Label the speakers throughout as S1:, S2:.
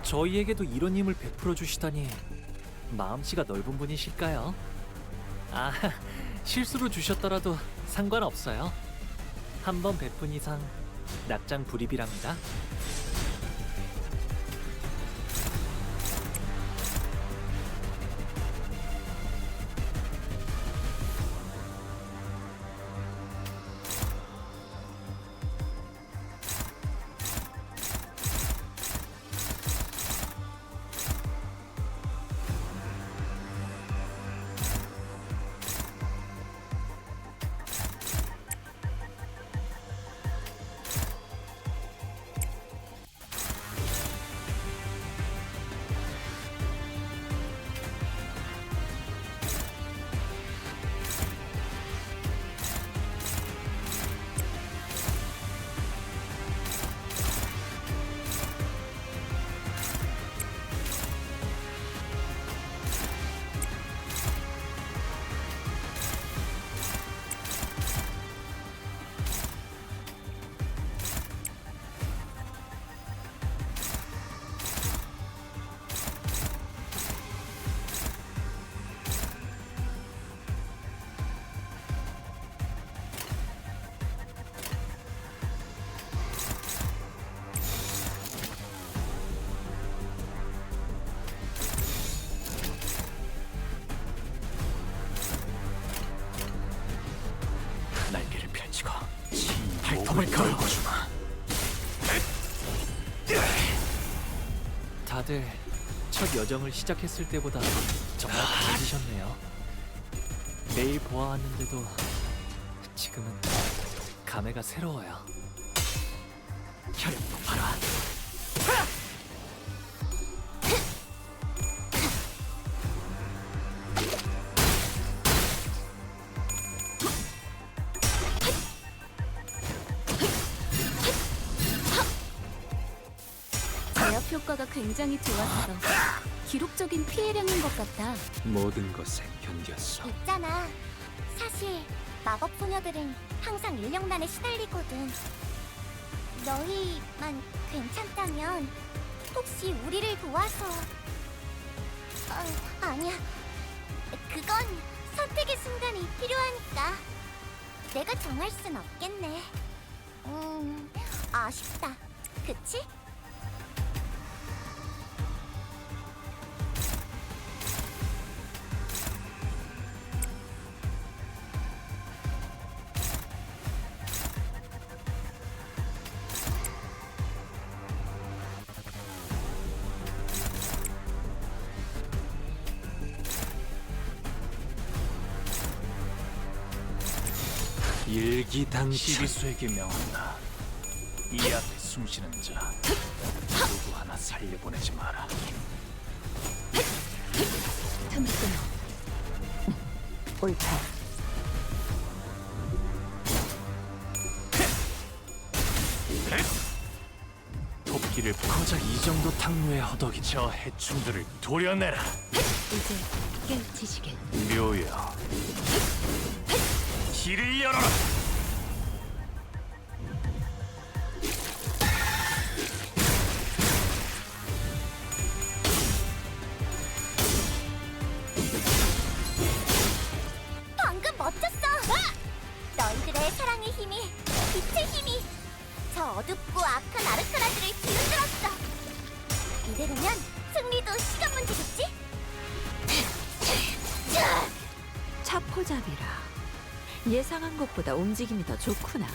S1: 저희에게도 이런 힘을 베풀어 주시다니 마음씨가 넓은 분이실까요? 아, 실수로 주셨더라도 상관없어요. 한 번 베푼 이상 낙장 불입이랍니다. 날개를 펼치고 발톱을 걸어주마. 다들 첫 여정을 시작했을 때보다 정말 강해지셨네요. 매일 보아왔는데도 지금은 감회가 새로워요. 혈액 폭발아.
S2: 제압 효과가 굉장히 좋았어. 기록적인 피해량인 것 같다.
S1: 모든 것에 견뎠어.
S3: 있잖아. 사실 마법 소녀들은 항상 인력난에 시달리거든. 너희만 괜찮다면 혹시 우리를 도와서... 아니야. 그건 선택의 순간이 필요하니까. 내가 정할 순 없겠네. 아쉽다. 그치?
S1: 일기당천. 시리수에게 명한다. 이 앞에 숨쉬는 자 누구 하나 살려보내지 마라.
S2: 틈을 끊어. 옳다.
S1: 토끼를 고작 이 정도 탕류에 허덕이 저 해충들을 도려내라.
S2: 이제 깨우치시게.
S1: 묘여 길을 열어라.
S3: 방금 멋졌어! 너희들의 사랑의 힘이, 빛의 힘이 저 어둡고 악한 아르카나들을 뒤흔들었어. 이대로면 승리도 시간 문제겠지?
S2: 차포잡이라. 예상한 것보다 움직임이 더 좋구나.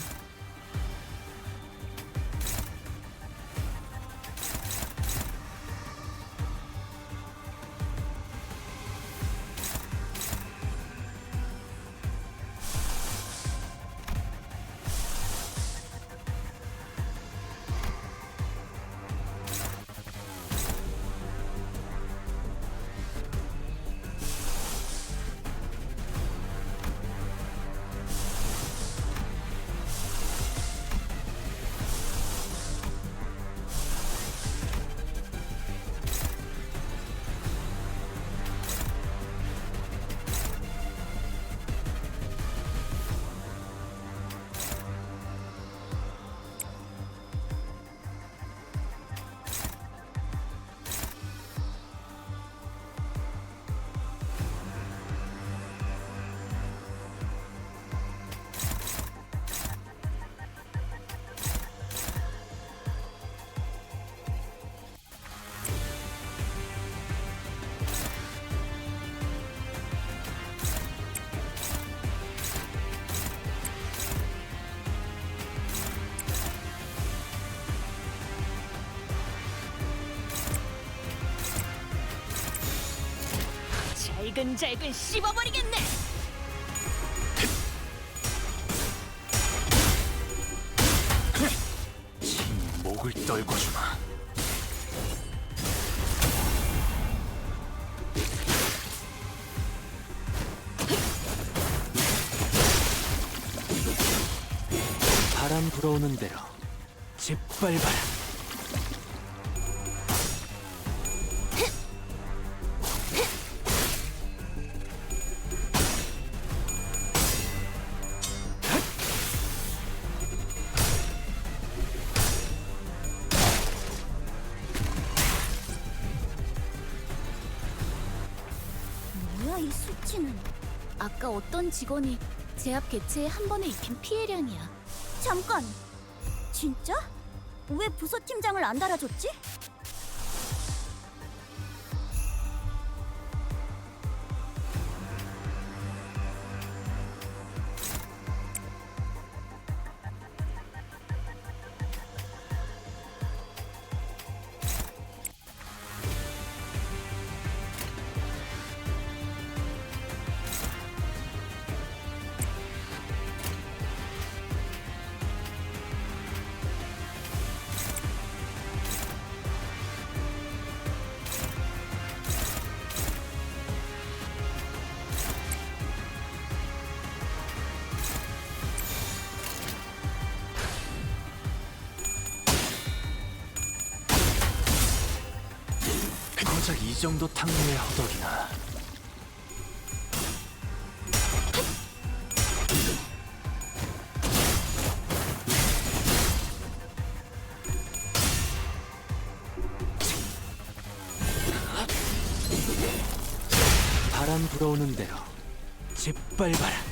S4: 잘근잘근 씹어버리겠네.
S1: 친히 목을 떨궈주마. 바람 불어오는 대로 짓밟아라.
S3: 뭐야 이 수치는?
S2: 아까 어떤 직원이 제압 개체에 한 번에 입힌 피해량이야.
S3: 잠깐! 진짜? 왜 부서팀장을 안 달아줬지?
S1: 고작 이 정도 탕류의 허덕이나. 바람 불어오는 대로 짓밟아라.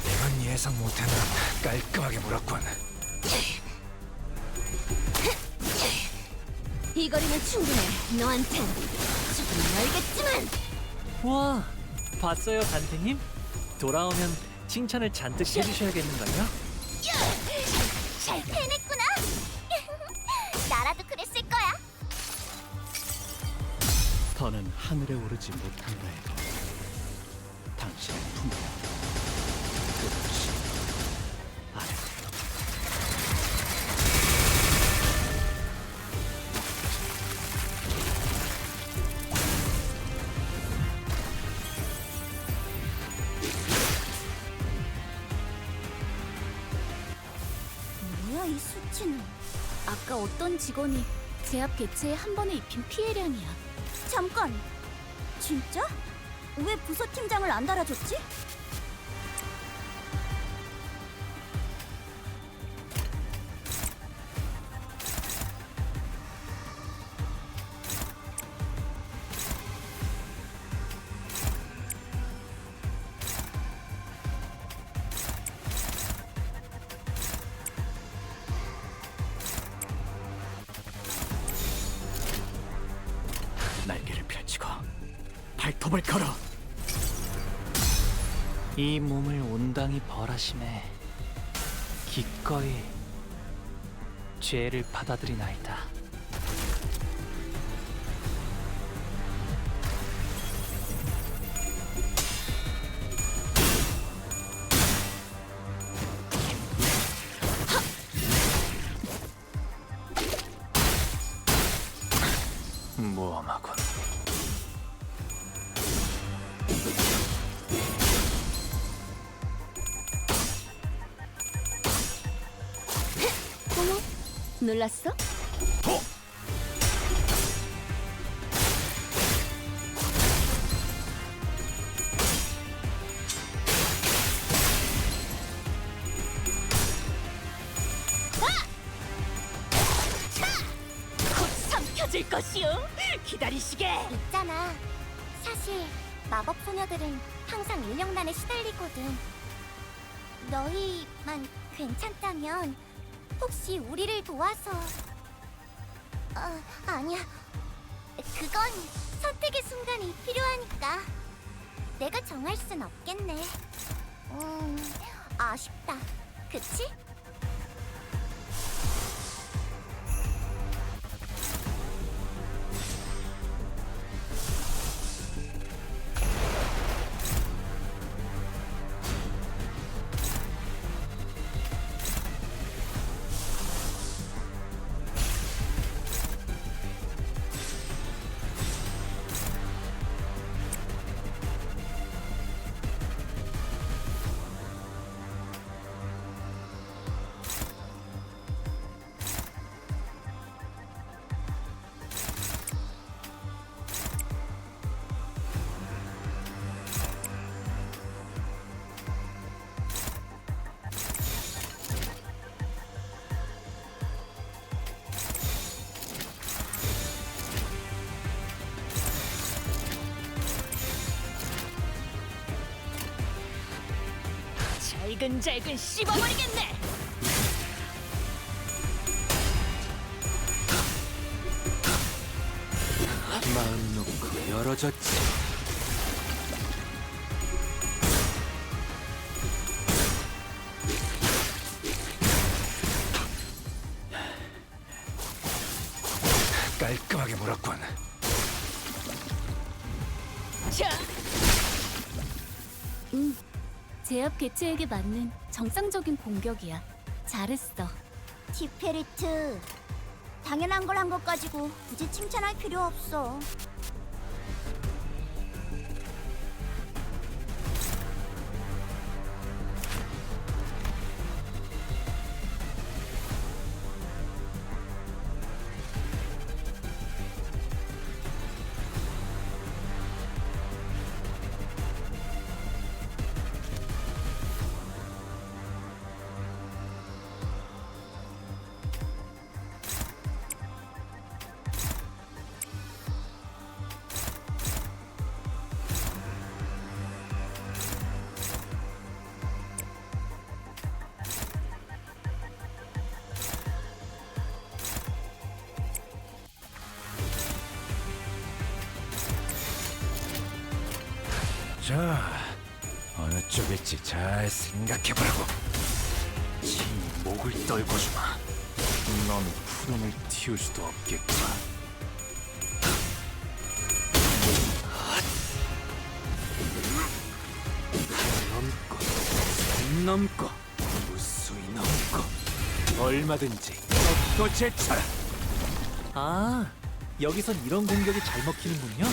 S1: 이건 예상 못했는 깔끔하게 물었군.
S4: 이 거리면 충분해. 너한텐 조금 멀겠지만.
S5: 와, 봤어요, 단테님? 돌아오면 칭찬을 잔뜩 해주셔야겠는걸요?
S3: 잘 해냈구나! 나라도 그랬을 거야!
S1: 더는 하늘에 오르지 못한다 해도 당신의 품에 끝없이 아래.
S3: 뭐야 이 수치는?
S2: 아까 어떤 직원이 제압 개체에 한 번에 입힌 피해량이야.
S3: 잠깐! 진짜? 왜 부서팀장을 안 달아줬지?
S1: 날개를 펼치고 발톱을 걸어. 이 몸을 온당히 벌하심에 기꺼이 죄를 받아들이나이다. 모험하군.
S2: 어머, 놀랐어?
S4: 곧 삼켜질 것이오. 기다리시게.
S3: 있잖아. 사실 마법 소녀들은 항상 인력난에 시달리거든. 너희만 괜찮다면 혹시 우리를 도와서... 아니야. 그건 선택의 순간이 필요하니까. 내가 정할 순 없겠네. 아쉽다. 그치?
S4: 잘근잘근 씹어버리겠네.
S1: 마음 놓고 열어줬지. 깔끔하게 물었군.
S4: 자,
S2: 제압 개체에게 맞는 정상적인 공격이야. 잘했어.
S3: 티페리트. 당연한 걸 한 것 가지고 굳이 칭찬할 필요 없어.
S1: 자, 어느 쪽일지 잘 생각해보라고. 지 목을 떨궈주마. 넌 푸름을 틔울 수도 없겠구나. 넘고, 선 넘고, 무수히 넘고, 얼마든지 덮고 제쳐라.
S5: 아, 여기선 이런 공격이 잘 먹히는군요.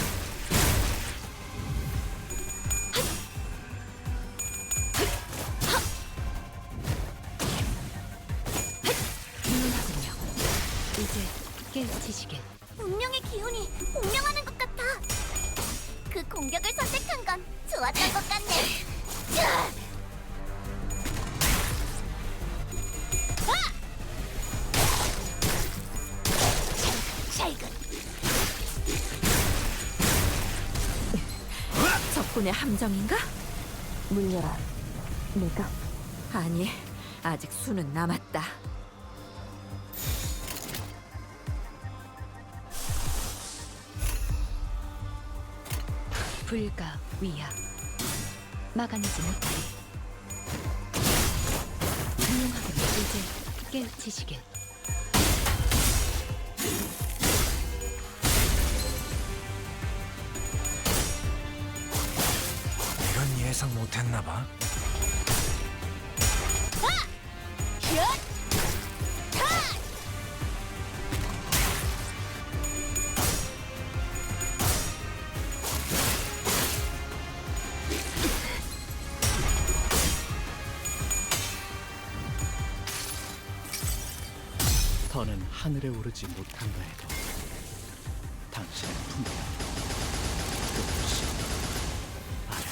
S4: 훌륭하군요. 이제 깨우치시길.
S3: 운명의 기운이 공명하는 것 같아. 그 공격을 선택한 건 좋았던 것 같네. 자! 잘근.
S4: 적군의 함정인가? 물려라. 내가? 아니, 아직 수는 남았다. 불가 위야. 막아내지 못하리. 훌륭하군요. 이제 깨우치시길.
S1: 이건 예상 못했나봐.
S6: 더는 하늘에 오르지 못한다 해도 당신의 품격 끝없이 아려.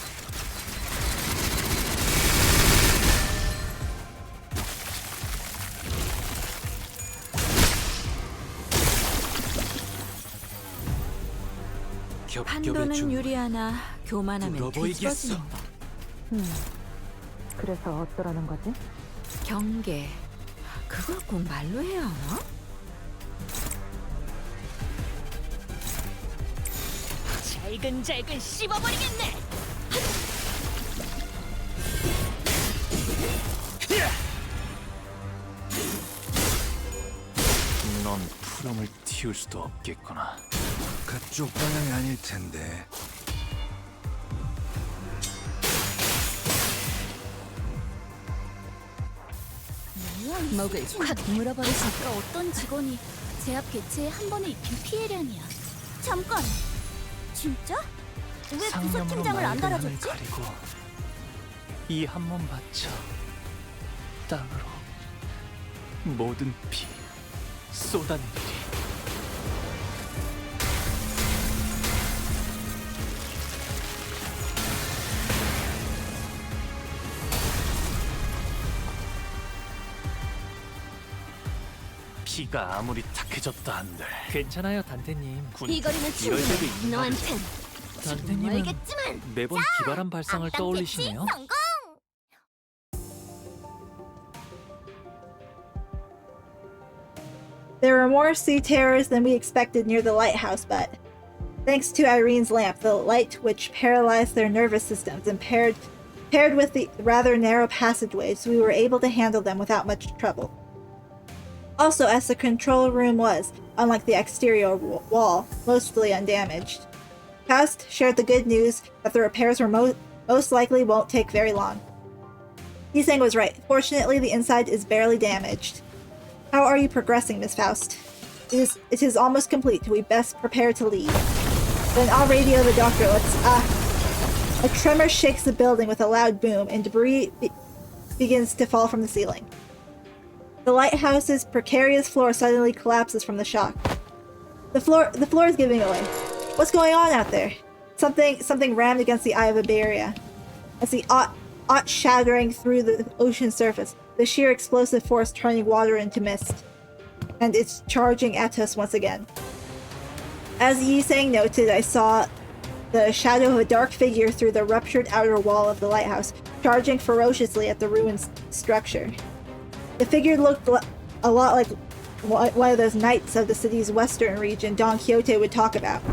S4: 판도는 유리하나 교만하면
S1: 뚫어보이겠어.
S4: 뒤집어지는 법. 그래서 어떠라는 거지? 경계. 그걸 꼭 말로 해야 하나? 잘근잘근 씹어버리겠네.
S1: 넌 푸름을 틔울 수도 없겠구나.
S7: 그쪽 방향이 아닐 텐데.
S3: 뭐야, 이
S4: 목을
S3: 수준.
S4: 콱 물어버리시.
S2: 아까 어떤 직원이 제압 개체에 한 번에 입힌 피해량이야.
S3: 잠깐. 진짜? 왜
S1: 상념으로
S3: 부서팀장을 안
S1: 맑은 하늘
S3: 달아줬지?
S1: 가리고 이 한 몸 바쳐 땅으로 모든 피 쏟아내리. 피가 아무리 탁해졌다 한들
S5: 괜찮아요, 단테님.
S3: 이 거리는
S1: 이럴
S3: 충분해.
S1: 때도 있는
S3: 너한텐
S5: 단테님은
S3: 알겠지만
S5: 매번 기발한 발상을
S3: 악당
S5: 떠올리시네요.
S3: 배치 성공!
S8: There were more sea terrors than we expected near the lighthouse, but thanks to Irene's lamp, the light which paralyzed their nervous systems and paired with the rather narrow passageways, we were able to handle them without much trouble. Also, as the control room was, unlike the exterior wall, mostly undamaged, Faust shared the good news that the repairs were most likely won't take very long. Yiseng was right. Fortunately, the inside is barely damaged. How are you progressing, Miss Faust? It is almost complete. We best prepare to leave. Then I'll radio the doctor. A tremor shakes the building with a loud boom, and debris begins to fall from the ceiling. The lighthouse's precarious floor suddenly collapses from the shock. The floor is giving away. What's going on out there? Something rammed against the eye of a barrier. As the ought shattering through the ocean surface, the sheer explosive force turning water into mist. And it's charging at us once again. As Yiseng noted, I saw the shadow of a dark figure through the ruptured outer wall of the lighthouse, charging ferociously at the ruined structure. The figure looked a lot like one of those knights of the city's western region Don Quixote would talk about.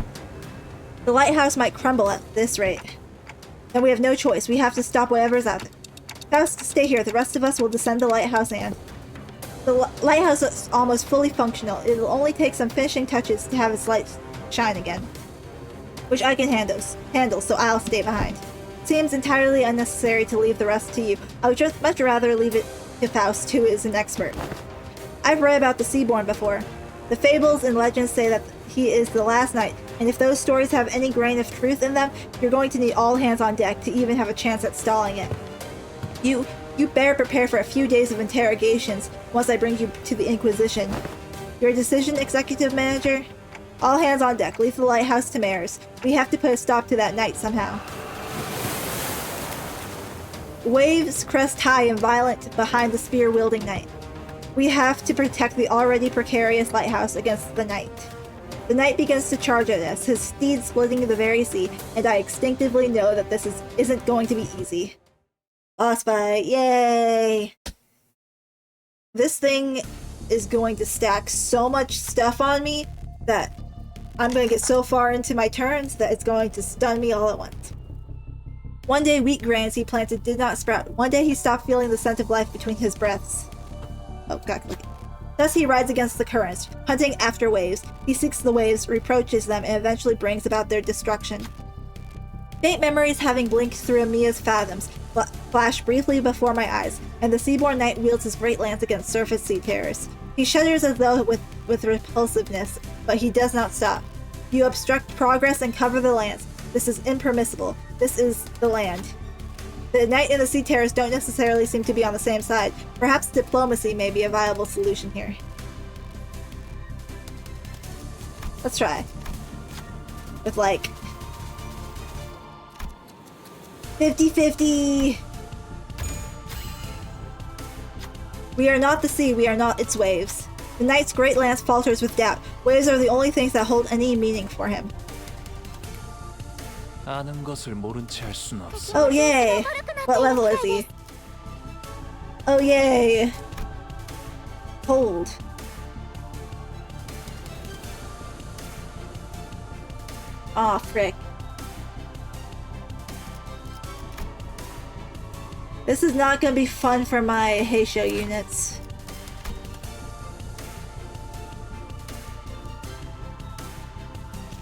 S8: The lighthouse might crumble at this rate. Then we have no choice. We have to stop whatever's out there. Faust, stay here. The rest of us will descend the lighthouse and... The lighthouse is almost fully functional. It'll only take some finishing touches to have its light shine again. Which I can handle, so I'll stay behind. Seems entirely unnecessary to leave the rest to you. I would just much rather leave it to Faust, who is an expert. I've read about the Seaborn before. The fables and legends say that he is the last knight, and if those stories have any grain of truth in them, you're going to need all hands on deck to even have a chance at stalling it. You better prepare for a few days of interrogations once I bring you to the Inquisition. Your decision, Executive Manager? All hands on deck. Leave the lighthouse to Mares. We have to put a stop to that night somehow. Waves crest high and violent behind the spear-wielding knight. We have to protect the already precarious lighthouse against the knight. The knight begins to charge at us, his steed splitting the very sea, and I instinctively know that this isn't going to be easy. Boss fight, yay! This thing is going to stack so much stuff on me that I'm going to get so far into my turns that it's going to stun me all at once. One day wheat grains he planted did not sprout. One day he stopped feeling the scent of life between his breaths. Oh god, look. Thus he rides against the currents, hunting after waves. He seeks the waves, reproaches them, and eventually brings about their destruction. Faint memories having blinked through Amiya's fathoms flash briefly before my eyes, and the Seaborn Knight wields his great lance against surface sea terrors. He shudders as though with repulsiveness, but he does not stop. You obstruct progress and cover the lance. This is impermissible. This is the land. The Knight and the Sea Terrors don't necessarily seem to be on the same side. Perhaps diplomacy may be a viable solution here. Let's try. With like... 50-50! We are not the sea, we are not its waves. The Knight's great lance falters with doubt. Waves are the only things that hold any meaning for him.
S1: 아는 것을 모른 채 할 수는 없어.
S8: Oh yay! What level is he? Oh yay! Hold. Aw, frick. This is not gonna be fun for my Heisho units.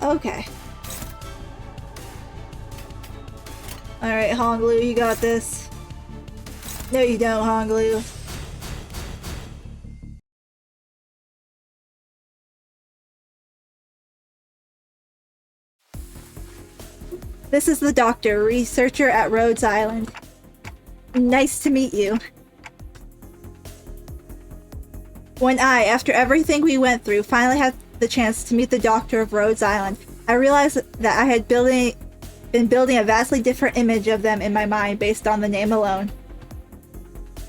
S8: Okay. Alright, Honglu, you got this. No you don't, Honglu. This is the Doctor, researcher at Rhodes Island. Nice to meet you. When I, after everything we went through, finally had the chance to meet the Doctor of Rhodes Island, I realized that I had been building a vastly different image of them in my mind based on the name alone.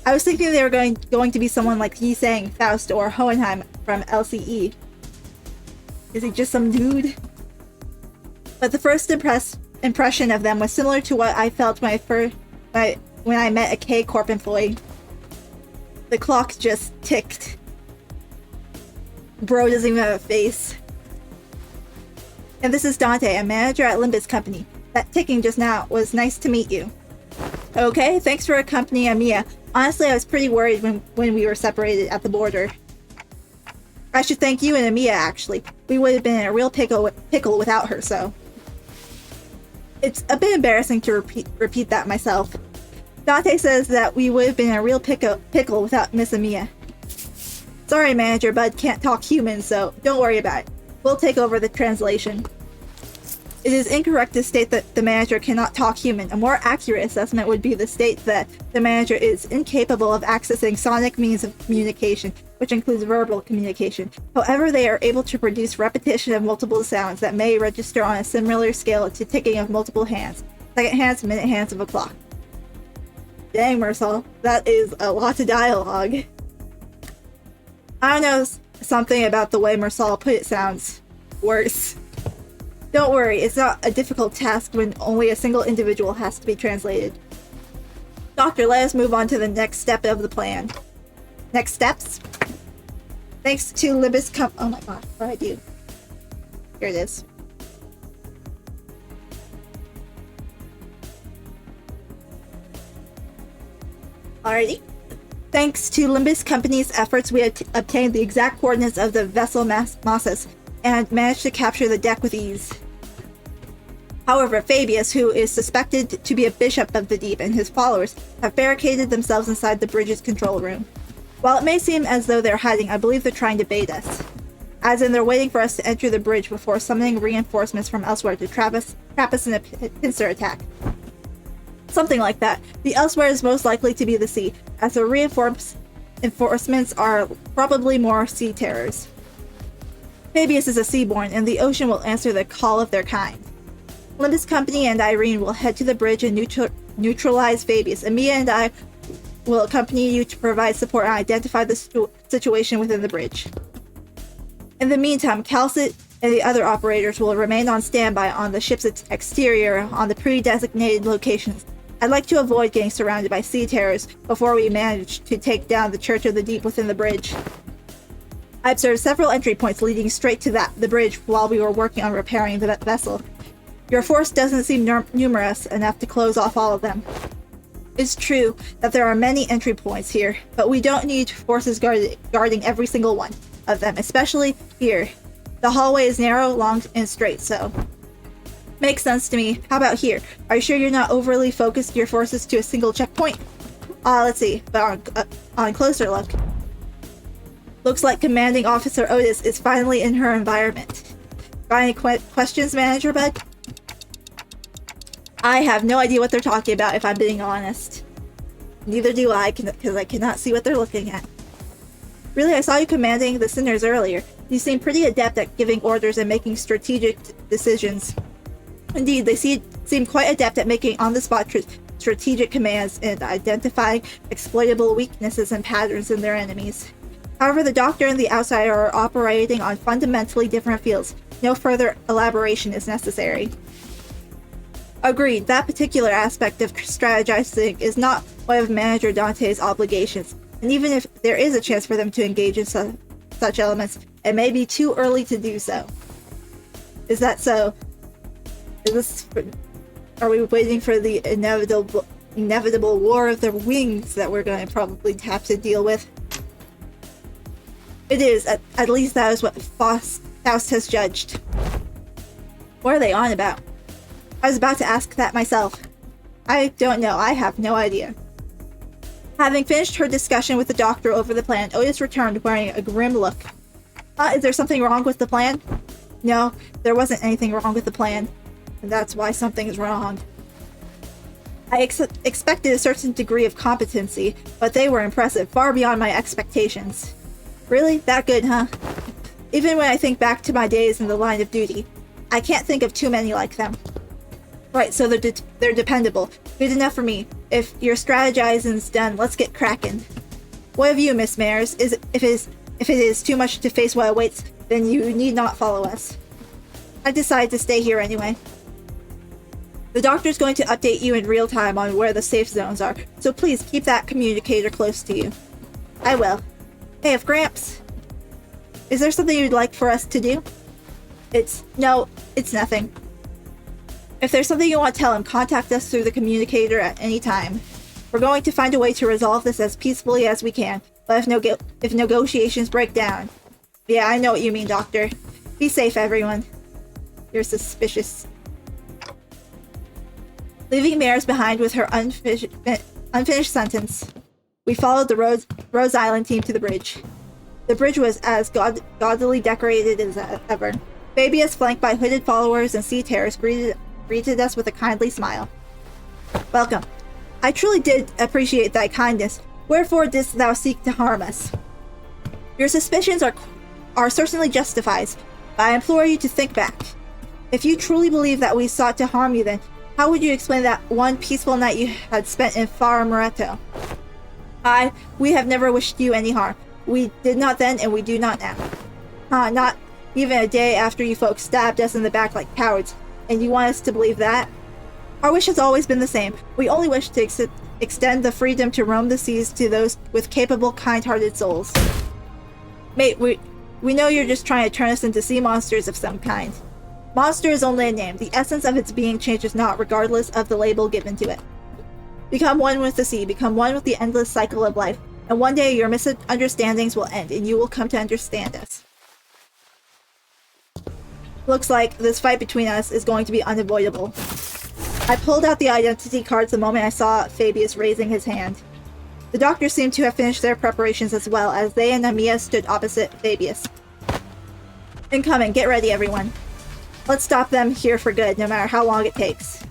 S8: I was thinking they were going to be someone like Yiseng, Faust, or Hohenheim from LCE. Is he just some dude? But the first impression of them was similar to what I felt when I met a K-Corp employee. The clock just ticked. Bro doesn't even have a face. And this is Dante, a manager at Limbus Company. That ticking just now was nice to meet you. Okay, thanks for accompanying Amiya. Honestly, I was pretty worried when we were separated at the border. I should thank you and Amiya, actually. We would have been in a real pickle without her, so... It's a bit embarrassing to repeat that myself. Dante says that we would have been in a real pickle without Miss Amiya. Sorry, Manager Bud can't talk human, so don't worry about it. We'll take over the translation. It is incorrect to state that the manager cannot talk human. A more accurate assessment would be to state that the manager is incapable of accessing sonic means of communication, which includes verbal communication. However, they are able to produce repetition of multiple sounds that may register on a similar scale to ticking of multiple hands, second hands, minute hands of a clock. Dang, Mersal, that is a lot of dialogue. I don't know, something about the way Mersal put it sounds worse. Don't worry, it's not a difficult task when only a single individual has to be translated. Doctor, let us move on to the next step of the plan. Next steps? Thanks to Limbus oh my god, what do I do? Here it is. Alrighty. Thanks to Limbus Company's efforts, we had obtained the exact coordinates of the vessel Massus and managed to capture the deck with ease. However, Fabius, who is suspected to be a bishop of the deep, and his followers have barricaded themselves inside the bridge's control room. While it may seem as though they're hiding, I believe they're trying to bait us. As in, they're waiting for us to enter the bridge before summoning reinforcements from elsewhere to trap us in a pincer attack. Something like that. The elsewhere is most likely to be the sea, as the reinforcements are probably more sea terrors. Fabius is a seaborn, and the ocean will answer the call of their kind. Limbus Company and Irene will head to the bridge and neutralize Fabius. Amiya and I will accompany you to provide support and identify the situation within the bridge. In the meantime, Calcit and the other operators will remain on standby on the ship's exterior on the pre-designated locations. I'd like to avoid getting surrounded by sea terrors before we manage to take down the Church of the Deep within the bridge. I observed several entry points leading straight to the bridge while we were working on repairing the vessel. Your force doesn't seem numerous enough to close off all of them. It's true that there are many entry points here, but we don't need forces guarding every single one of them, especially here. The hallway is narrow, long, and straight, so... Makes sense to me. How about here? Are you sure you're not overly focused your forces to a single checkpoint? Let's see, but on closer look. Looks like Commanding Officer Otis is finally in her environment. Got any questions, Manager Bud? I have no idea what they're talking about, if I'm being honest. Neither do I, because I cannot see what they're looking at. Really, I saw you commanding the Sinners earlier. You seem pretty adept at giving orders and making strategic decisions. Indeed, they seem quite adept at making on-the-spot strategic commands and identifying exploitable weaknesses and patterns in their enemies. However, the Doctor and the Outsider are operating on fundamentally different fields. No further elaboration is necessary. Agreed, that particular aspect of strategizing is not one of Manager Dante's obligations, and even if there is a chance for them to engage in such elements, it may be too early to do so. Is that so? Are we waiting for the inevitable war of the wings that we're going to probably have to deal with? It is, at least that is what Faust has judged. What are they on about? I was about to ask that myself. I don't know, I have no idea. Having finished her discussion with the Doctor over the plan, Otis returned wearing a grim look. Is there something wrong with the plan? No, there wasn't anything wrong with the plan. And that's why something is wrong. I expected a certain degree of competency, but they were impressive, far beyond my expectations. Really? That good, huh? Even when I think back to my days in the line of duty, I can't think of too many like them. Right, so they're dependable. Good enough for me. If your strategizing's done, let's get cracking. What of you, Miss Mares? If it is too much to face what awaits, then you need not follow us. I decided to stay here anyway. The Doctor's going to update you in real time on where the safe zones are, so please keep that communicator close to you. I will. Hey, if Gramps... Is there something you'd like for us to do? No, it's nothing. If there's something you want to tell him, contact us through the communicator at any time. We're going to find a way to resolve this as peacefully as we can, but if negotiations break down... Yeah, I know what you mean, Doctor. Be safe, everyone. You're suspicious. Leaving Maris behind with her unfinished sentence, we followed the Rose Island team to the bridge. The bridge was as gaudily decorated as ever. Fabius, flanked by hooded followers and sea terrors, greeted us with a kindly smile. Welcome. I truly did appreciate thy kindness. Wherefore didst thou seek to harm us? Your suspicions are certainly justified, but I implore you to think back. If you truly believe that we sought to harm you, then how would you explain that one peaceful night you had spent in Far Moretto? We have never wished you any harm. We did not then, and we do not now. Not even a day after you folks stabbed us in the back like cowards, and you want us to believe that? Our wish has always been the same. We only wish to extend the freedom to roam the seas to those with capable, kind-hearted souls. Mate, we know you're just trying to turn us into sea monsters of some kind. Monster is only a name. The essence of its being changes not, regardless of the label given to it. Become one with the sea, become one with the endless cycle of life, and one day your misunderstandings will end, and you will come to understand us. Looks like this fight between us is going to be unavoidable. I pulled out the identity cards the moment I saw Fabius raising his hand. The doctors seemed to have finished their preparations as well, as they and Amiya stood opposite Fabius. Incoming, get ready everyone. Let's stop them here for good, no matter how long it takes.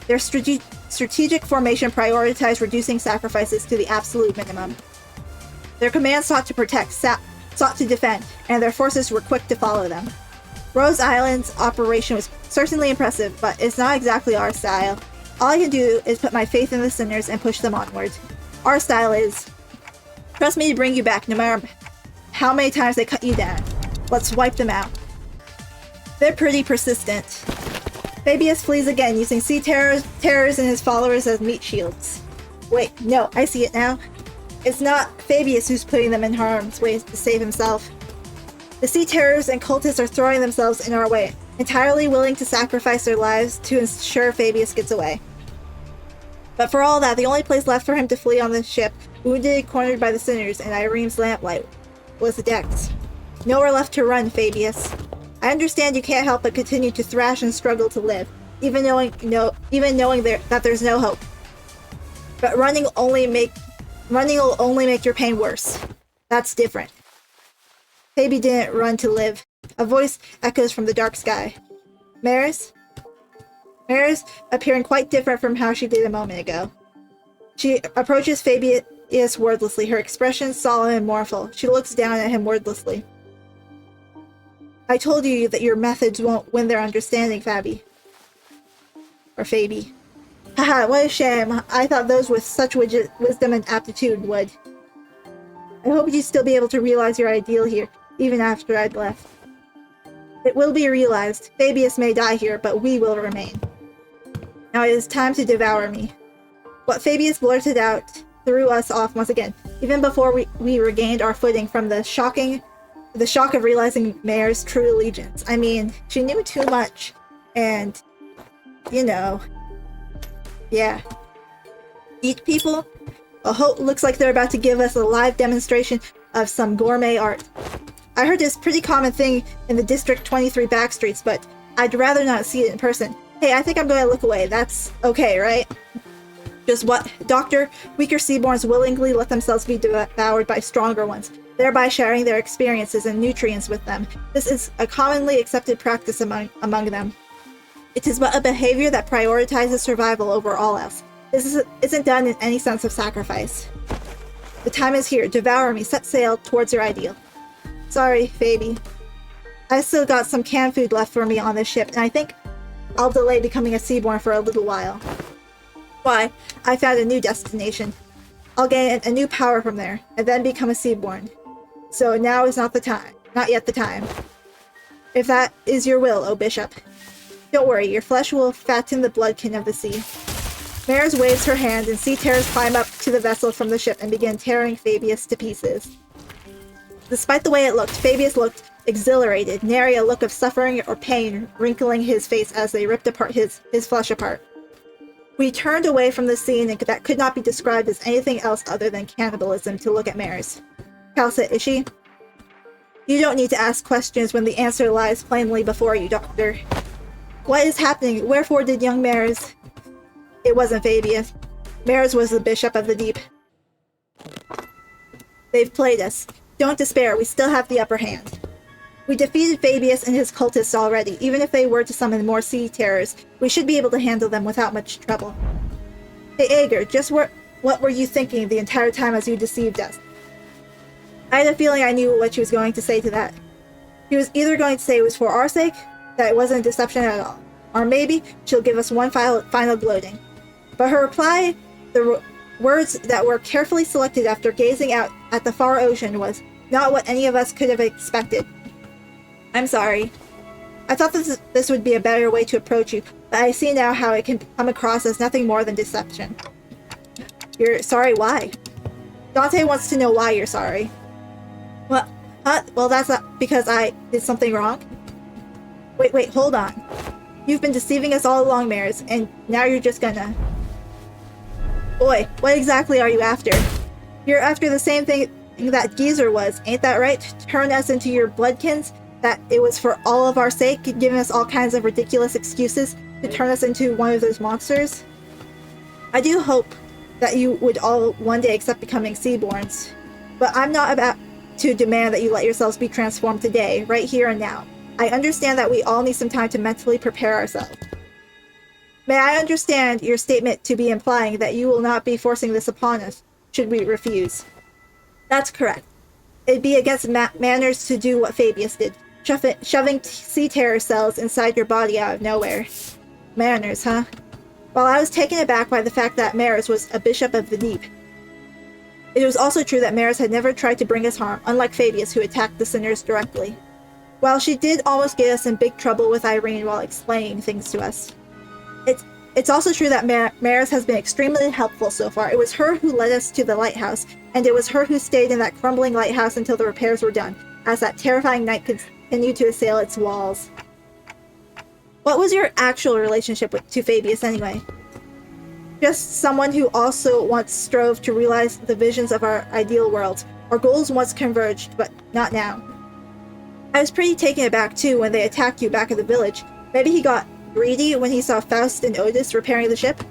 S8: Their strategic formation prioritized reducing sacrifices to the absolute minimum. Their command sought to protect, sought to defend, and their forces were quick to follow them. Rose Island's operation was certainly impressive, but it's not exactly our style. All I can do is put my faith in the sinners and push them onward. Our style is, trust me to bring you back no matter how many times they cut you down. Let's wipe them out. They're pretty persistent. Fabius flees again, using sea terrors and his followers as meat shields. Wait, no, I see it now. It's not Fabius who's putting them in harm's way to save himself. The sea terrors and cultists are throwing themselves in our way, entirely willing to sacrifice their lives to ensure Fabius gets away. But for all that, the only place left for him to flee on the ship, wounded and cornered by the sinners and Irene's lamplight, was the decks. Nowhere left to run, Fabius. I understand you can't help but continue to thrash and struggle to live, even knowing that there's no hope. But running will only make your pain worse. That's different. Fabi didn't run to live. A voice echoes from the dark sky. Maris? Maris, appearing quite different from how she did a moment ago. She approaches Fabius wordlessly, her expression solemn and mournful. She looks down at him wordlessly. I told you that your methods won't win their understanding, Fabi. Or Fabi. Haha, what a shame. I thought those with such wisdom and aptitude would. I hope you'd still be able to realize your ideal here, even after I'd left. It will be realized. Fabius may die here, but we will remain. Now it is time to devour me. What Fabius blurted out threw us off once again, even before we regained our footing from the shock of realizing Mare's true allegiance. I mean, she knew too much, and, you know, yeah. Eat people? Looks like they're about to give us a live demonstration of some gourmet art. I heard this pretty common thing in the District 23 backstreets, but I'd rather not see it in person. Hey, I think I'm going to look away. That's okay, right? Just what? Doctor, weaker seaborns willingly let themselves be devoured by stronger ones, thereby sharing their experiences and nutrients with them. This is a commonly accepted practice among them. It is but a behavior that prioritizes survival over all else. This isn't done in any sense of sacrifice. The time is here. Devour me. Set sail towards your ideal. Sorry, Fabi. I still got some canned food left for me on this ship, and I think I'll delay becoming a seaborn for a little while. Why? I found a new destination. I'll gain a new power from there, and then become a seaborn. So now is not the time. Not yet the time. If that is your will, O Bishop. Don't worry, your flesh will fatten the bloodkin of the sea. Maris waves her hand, and sea terrors climb up to the vessel from the ship and begin tearing Fabius to pieces. Despite the way it looked, Fabius looked exhilarated, nary a look of suffering or pain wrinkling his face as they ripped apart his flesh apart. We turned away from the scene that could not be described as anything else other than cannibalism to look at Maris. Cal said, "Is she?" "You don't need to ask questions when the answer lies plainly before you, Doctor. What is happening? Wherefore did young Maris—" It wasn't Fabius. Maris was the Bishop of the Deep. "They've played us. Don't despair, we still have the upper hand. We defeated Fabius and his cultists already. Even if they were to summon more sea terrors, we should be able to handle them without much trouble." "Hey, Ager, just what were you thinking the entire time as you deceived us?" I had a feeling I knew what she was going to say to that. She was either going to say it was for our sake, that it wasn't deception at all, or maybe she'll give us one final gloating. But her reply, the words that were carefully selected after gazing out at the far ocean, was not what any of us could have expected. "I'm sorry. I thought this would be a better way to approach you, but I see now how it can come across as nothing more than deception." "You're sorry, why?" "Dante wants to know why you're sorry." "What? Well, that's not because I did something wrong." Wait, hold on. You've been deceiving us all along, Maris, and now you're just gonna... Boy, what exactly are you after? You're after the same thing that Geezer was, ain't that right? Turn us into your bloodkins? That it was for all of our sake, giving us all kinds of ridiculous excuses to turn us into one of those monsters? I do hope that you would all one day accept becoming Seaborns. But I'm not about to demand that you let yourselves be transformed today, right here and now. I understand that we all need some time to mentally prepare ourselves. May I understand your statement to be implying that you will not be forcing this upon us, should we refuse? That's correct. It'd be against manners to do what Fabius did, shoving sea terror cells inside your body out of nowhere. Manners, huh? While I was taken aback by the fact that Maris was a bishop of the deep, it was also true that Maris had never tried to bring us harm, unlike Fabius, who attacked the sinners directly. While she did almost get us in big trouble with Irene while explaining things to us. It's also true that Maris has been extremely helpful so far. It was her who led us to the lighthouse, and it was her who stayed in that crumbling lighthouse until the repairs were done, as that terrifying night continued to assail its walls. What was your actual relationship to Fabius anyway? Just someone who also once strove to realize the visions of our ideal world. Our goals once converged, but not now. I was pretty taken aback too when they attacked you back at the village. Maybe he got greedy when he saw Faust and Otis repairing the ship?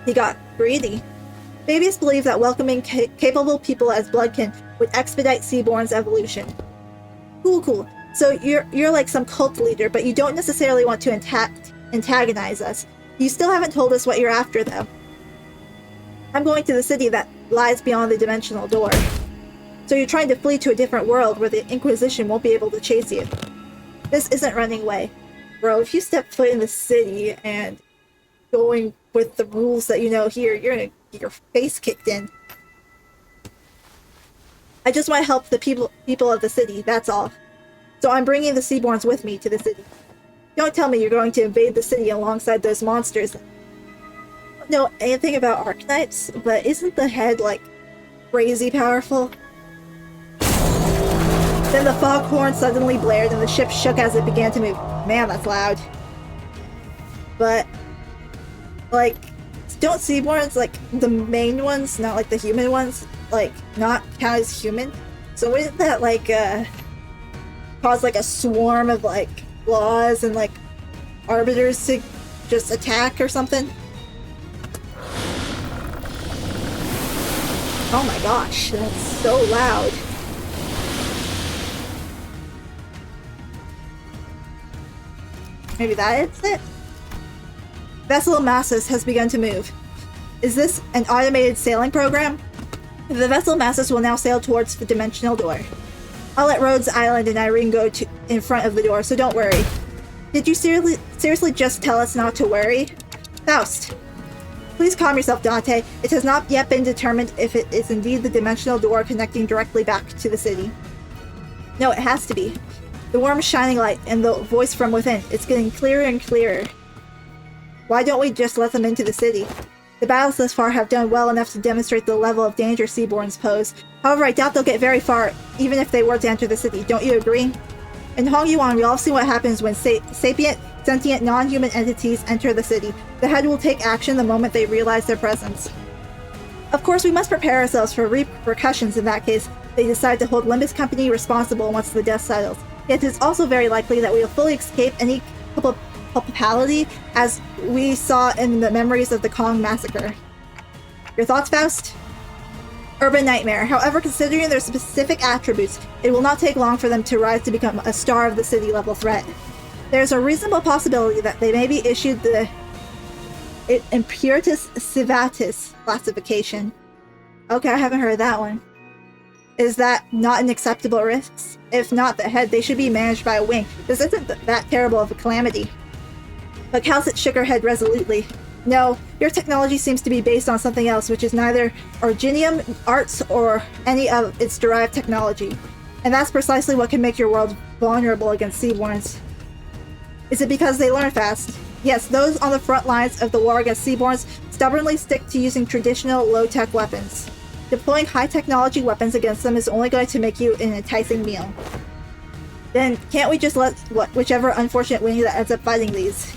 S8: He got greedy. Fabius believed that welcoming capable people as Bloodkin would expedite Seaborn's evolution. Cool. So you're like some cult leader, but you don't necessarily want to antagonize us. You still haven't told us what you're after, though. I'm going to the city that lies beyond the dimensional door. So you're trying to flee to a different world where the Inquisition won't be able to chase you. This isn't running away. Bro, if you step foot in the city and going with the rules that you know here, you're gonna get your face kicked in. I just want to help the people of the city, that's all. So I'm bringing the Seaborns with me to the city. Don't tell me you're going to invade the city alongside those monsters. I don't know anything about Arcanines, but isn't the head, like, crazy powerful? Then the foghorn suddenly blared and the ship shook as it began to move. Man, that's loud. But, like, don't Seaborns, like, the main ones, not like the human ones, like, not count as human? So wouldn't that, like, cause, like, a swarm of, like, laws and, like, arbiters to just attack or something? Oh my gosh, that's so loud. Maybe that is it? Vessel Massus has begun to move. Is this an automated sailing program? The vessel Massus will now sail towards the dimensional door. I'll let Rhodes Island and Irene go in front of the door, so don't worry. Did you seriously just tell us not to worry? Faust! Please calm yourself, Dante. It has not yet been determined if it is indeed the dimensional door connecting directly back to the city. No, it has to be. The warm shining light and the voice from within. It's getting clearer and clearer. Why don't we just let them into the city? The battles thus far have done well enough to demonstrate the level of danger Seaborns pose. However, I doubt they'll get very far, even if they were to enter the city. Don't you agree? In Hongyuan, we all see what happens when sapient, sentient, non-human entities enter the city. The head will take action the moment they realize their presence. Of course, we must prepare ourselves for repercussions in that case. They decide to hold Limbus Company responsible once the dust settles. Yet it is also very likely that we will fully escape any culpability, as we saw in the memories of the Kong massacre. Your thoughts, Faust? Urban Nightmare. However, considering their specific attributes, it will not take long for them to rise to become a star of the city-level threat. There's a reasonable possibility that they may be issued the Imperatus Civatus classification. Okay, I haven't heard of that one. Is that not an acceptable risk? If not the head, they should be managed by a wing. This isn't that terrible of a calamity. But Calcit shook her head resolutely. No, your technology seems to be based on something else, which is neither Originium, arts, or any of its derived technology. And that's precisely what can make your world vulnerable against Seaborns. Is it because they learn fast? Yes, those on the front lines of the war against Seaborns stubbornly stick to using traditional low-tech weapons. Deploying high-technology weapons against them is only going to make you an enticing meal. Then, can't we just let whichever unfortunate winning that ends up fighting these?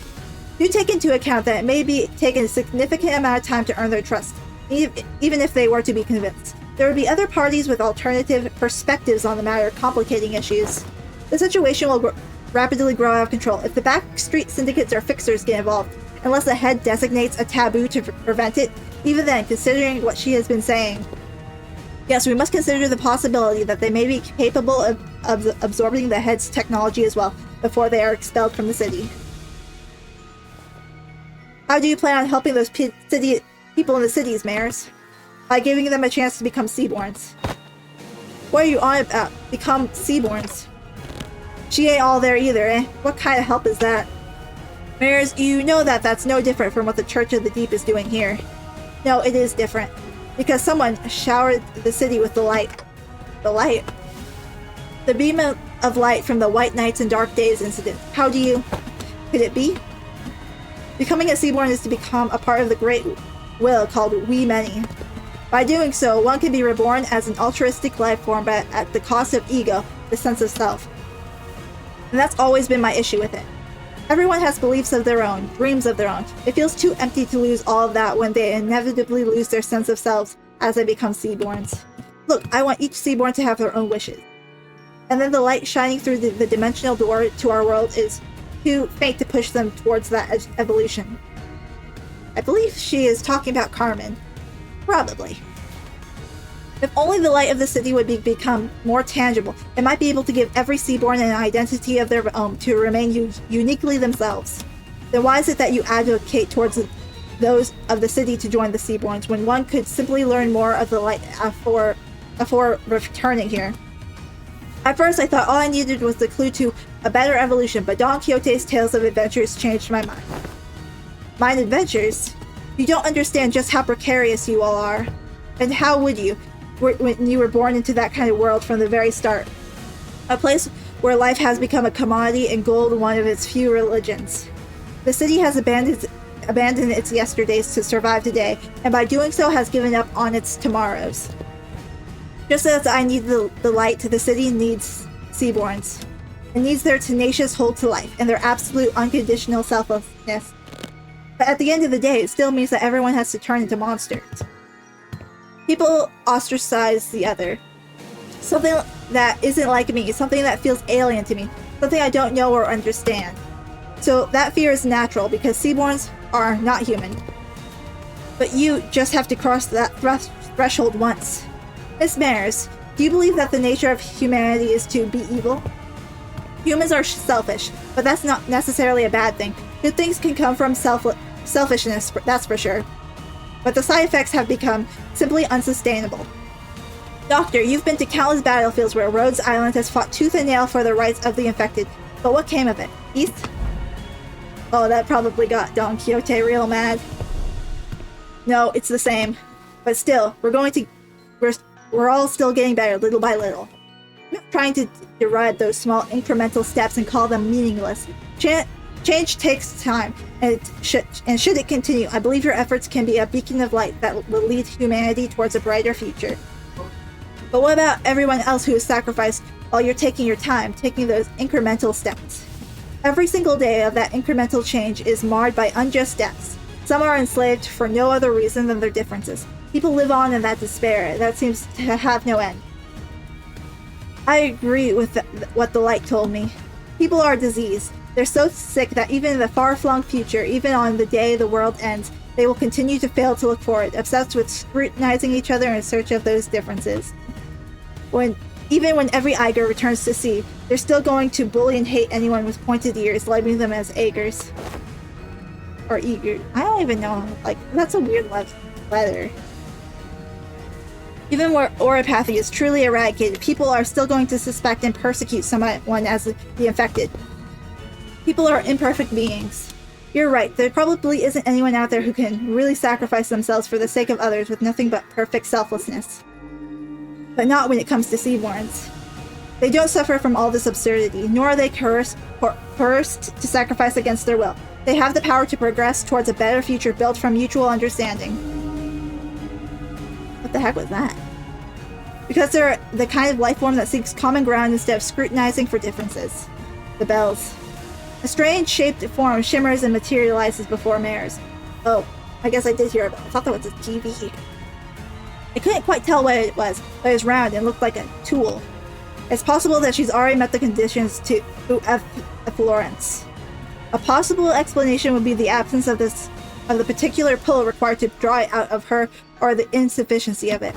S8: Do take into account that it may be taking a significant amount of time to earn their trust, even if they were to be convinced. There would be other parties with alternative perspectives on the matter, complicating issues. The situation will rapidly grow out of control if the backstreet syndicates or fixers get involved, unless the head designates a taboo to prevent it. Even then, considering what she has been saying, yes, we must consider the possibility that they may be capable of absorbing the head's technology as well, before they are expelled from the city. How do you plan on helping those people in the cities, Mayors? By giving them a chance to become Seaborns. What are you on about? Become Seaborns? She ain't all there either, eh? What kind of help is that? Mayors, you know that that's no different from what the Church of the Deep is doing here. No, it is different. Because someone showered the city with the light. The light? The beam of light from the White Nights and Dark Days incident. How do you... Could it be? Becoming a Seaborn is to become a part of the great will called We Many. By doing so, one can be reborn as an altruistic life form, but at the cost of ego, the sense of self. And that's always been my issue with it. Everyone has beliefs of their own, dreams of their own. It feels too empty to lose all of that when they inevitably lose their sense of selves as they become Seaborns. Look, I want each Seaborn to have their own wishes. And then the light shining through the dimensional door to our world is too faint to push them towards that evolution. I believe she is talking about Carmen. Probably. If only the light of the city would become more tangible, it might be able to give every Seaborn an identity of their own to remain uniquely themselves. Then why is it that you advocate towards those of the city to join the Seaborns when one could simply learn more of the light before returning here? At first I thought all I needed was the clue to a better evolution, but Don Quixote's tales of adventures changed my mind. Mine adventures? You don't understand just how precarious you all are. And how would you, when you were born into that kind of world from the very start? A place where life has become a commodity and gold one of its few religions. The city has abandoned its yesterdays to survive today, and by doing so has given up on its tomorrows. Just as I need the light, the city needs Seaborns. It needs their tenacious hold to life, and their absolute unconditional selflessness. But at the end of the day, it still means that everyone has to turn into monsters. People ostracize the other. Something that isn't like me, something that feels alien to me, something I don't know or understand. So that fear is natural, because Seaborns are not human. But you just have to cross that threshold once. Miss Mares, do you believe that the nature of humanity is to be evil? Humans are selfish, but that's not necessarily a bad thing. Good things can come from selfishness, that's for sure. But the side effects have become simply unsustainable. Doctor, you've been to countless battlefields where Rhodes Island has fought tooth and nail for the rights of the infected, but what came of it? Peace? Oh, that probably got Don Quixote real mad. No, it's the same. But still, we're all still getting better little by little. I'm not trying to deride those small incremental steps and call them meaningless. Change takes time, and should it continue, I believe your efforts can be a beacon of light that will lead humanity towards a brighter future. But what about everyone else who is sacrificed while you're taking your time, taking those incremental steps? Every single day of that incremental change is marred by unjust deaths. Some are enslaved for no other reason than their differences. People live on in that despair that seems to have no end. I agree with what the light told me. People are diseased. They're so sick that even in the far-flung future, even on the day the world ends, they will continue to fail to look forward, obsessed with scrutinizing each other in search of those differences. Even when every Eiger returns to sea, they're still going to bully and hate anyone with pointed ears, labeling them as Aegers. Or Eager. I don't even know. Like, that's a weird letter. Even where oropathy is truly eradicated, people are still going to suspect and persecute someone as the infected. People are imperfect beings. You're right, there probably isn't anyone out there who can really sacrifice themselves for the sake of others with nothing but perfect selflessness. But not when it comes to Seaborns. They don't suffer from all this absurdity, nor are they coerced to sacrifice against their will. They have the power to progress towards a better future built from mutual understanding. What the heck was that? Because they're the kind of life form that seeks common ground instead of scrutinizing for differences. The bells. A strange shaped form shimmers and materializes before Mares. Oh, I guess I did hear about it. I thought that was a TV. I couldn't quite tell what it was, but it was round and looked like a tool. It's possible that she's already met the conditions to effluence. A possible explanation would be the absence of the particular pull required to draw it out of her, or the insufficiency of it.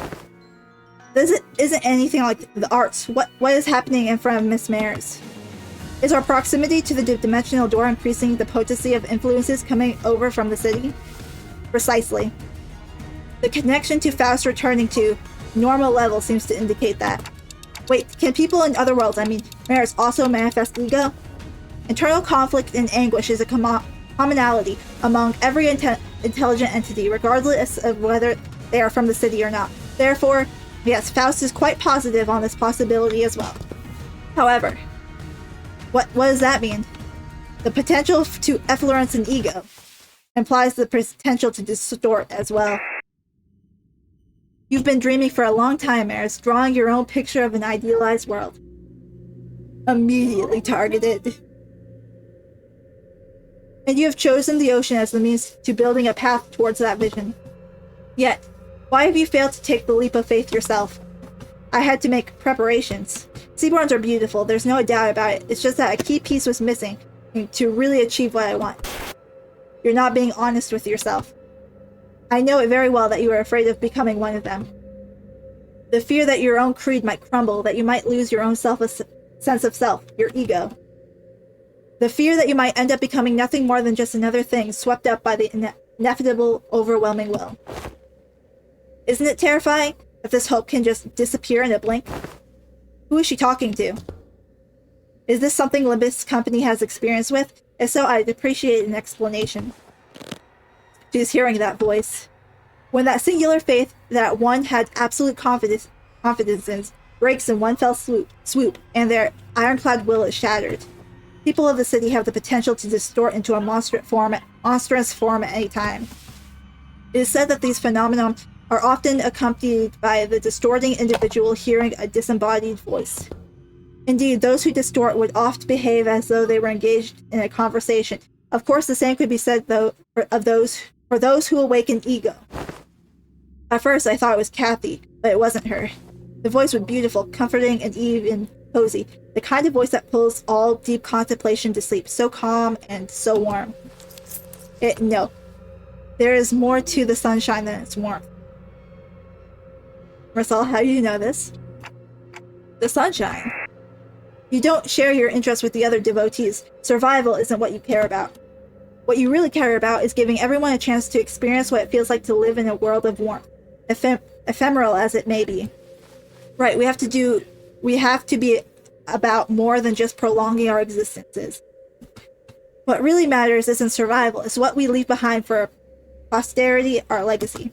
S8: This isn't anything like the arts. What is happening in front of Miss Mares? Is our proximity to the dimensional door increasing the potency of influences coming over from the city? Precisely. The connection to Faust returning to normal level seems to indicate that. Wait, can people in other worlds, Mares, also manifest ego? Internal conflict and anguish is a commonality among every intelligent entity, regardless of whether they are from the city or not. Therefore, yes, Faust is quite positive on this possibility as well. However, what does that mean? The potential to effluence an ego implies the potential to distort as well. You've been dreaming for a long time, Mares, drawing your own picture of an idealized world. Immediately targeted. And you have chosen the ocean as the means to building a path towards that vision. Yet, why have you failed to take the leap of faith yourself? I had to make preparations. Seaborns are beautiful, there's no doubt about it. It's just that a key piece was missing to really achieve what I want. You're not being honest with yourself. I know it very well that you are afraid of becoming one of them. The fear that your own creed might crumble, that you might lose your own sense of self, your ego. The fear that you might end up becoming nothing more than just another thing swept up by the inevitable, overwhelming will. Isn't it terrifying if this hope can just disappear in a blink? Who is she talking to? Is this something Limbus company has experience with? If so, I'd appreciate an explanation. She's hearing that voice. When that singular faith that one had absolute confidence in breaks in one fell swoop, and their ironclad will is shattered. People of the city have the potential to distort into a monstrous form at any time. It is said that these phenomena are often accompanied by the distorting individual hearing a disembodied voice. Indeed, those who distort would oft behave as though they were engaged in a conversation. Of course, the same could be said for those who awaken ego. At first, I thought it was Kathy, but it wasn't her. The voice was beautiful, comforting, and even cozy. The kind of voice that pulls all deep contemplation to sleep, so calm and so warm. No. There is more to the sunshine than its warmth. Marcel, how do you know this? The sunshine. You don't share your interests with the other devotees. Survival isn't what you care about. What you really care about is giving everyone a chance to experience what it feels like to live in a world of warmth, ephemeral as it may be. Right, we have to be about more than just prolonging our existences. What really matters isn't survival, it's what we leave behind for posterity, our legacy.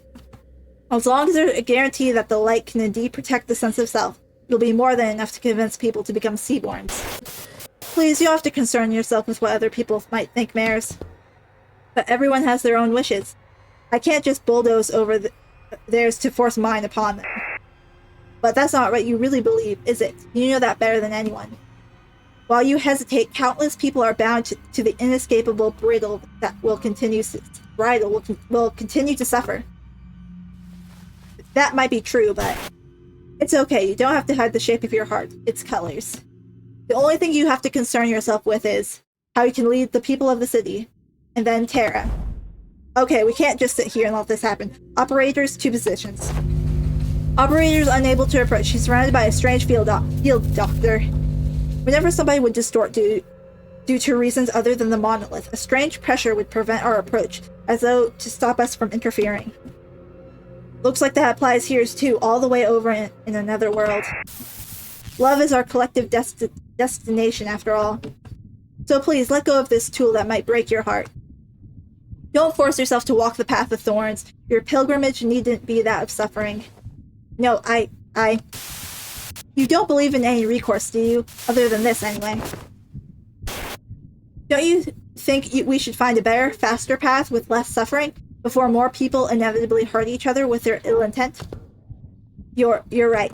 S8: As long as there's a guarantee that the light can indeed protect the sense of self, it'll be more than enough to convince people to become Seaborns. Please, you don't have to concern yourself with what other people might think, Mares. But everyone has their own wishes. I can't just bulldoze over theirs to force mine upon them. But that's not what you really believe, is it? You know that better than anyone. While you hesitate, countless people are bound to the inescapable bridle that will continue to suffer. That might be true, but it's okay. You don't have to hide the shape of your heart, its colors. The only thing you have to concern yourself with is how you can lead the people of the city. And then Terra. Okay, we can't just sit here and let this happen. Operators to positions. Operators unable to approach. She's surrounded by a strange field doctor. Whenever somebody would distort due to reasons other than the monolith, a strange pressure would prevent our approach, as though to stop us from interfering. Looks like that applies here too, all the way over in another world. Love is our collective destination, after all. So please, let go of this tool that might break your heart. Don't force yourself to walk the path of thorns. Your pilgrimage needn't be that of suffering. No, You don't believe in any recourse, do you? Other than this, anyway. Don't you think we should find a better, faster path with less suffering before more people inevitably hurt each other with their ill intent? You're right.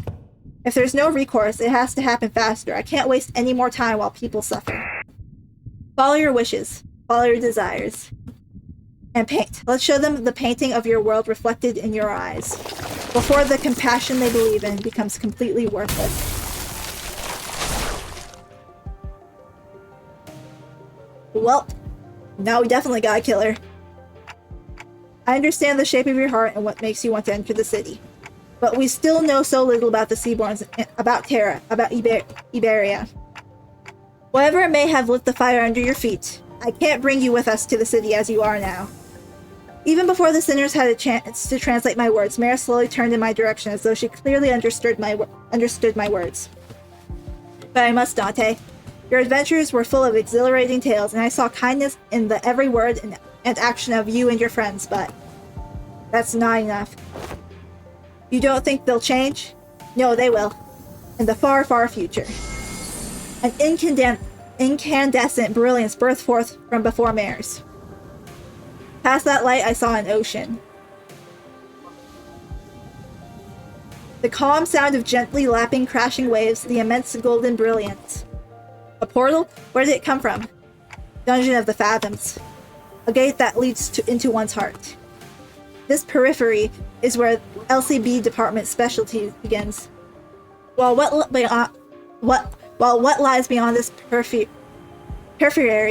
S8: If there's no recourse, it has to happen faster. I can't waste any more time while people suffer. Follow your wishes. Follow your desires. And paint. Let's show them the painting of your world reflected in your eyes, before the compassion they believe in becomes completely worthless. Well, now we definitely gotta kill her. I understand the shape of your heart and what makes you want to enter the city. But we still know so little about the Seaborns, about Terra, about Iberia. Whatever it may have lit the fire under your feet, I can't bring you with us to the city as you are now. Even before the sinners had a chance to translate my words, Mara slowly turned in my direction as though she clearly understood my words. But I must, Dante. Your adventures were full of exhilarating tales, and I saw kindness in the every word and action of you and your friends, but that's not enough. You don't think they'll change? No, they will. In the far, far future. An incandescent brilliance burst forth from before Mares. Past that light, I saw an ocean. The calm sound of gently lapping, crashing waves, the immense golden brilliance. A portal? Where did it come from? Dungeon of the Fathoms. A gate that leads into one's heart. This periphery is where LCB department specialty begins. While what lies beyond this periphery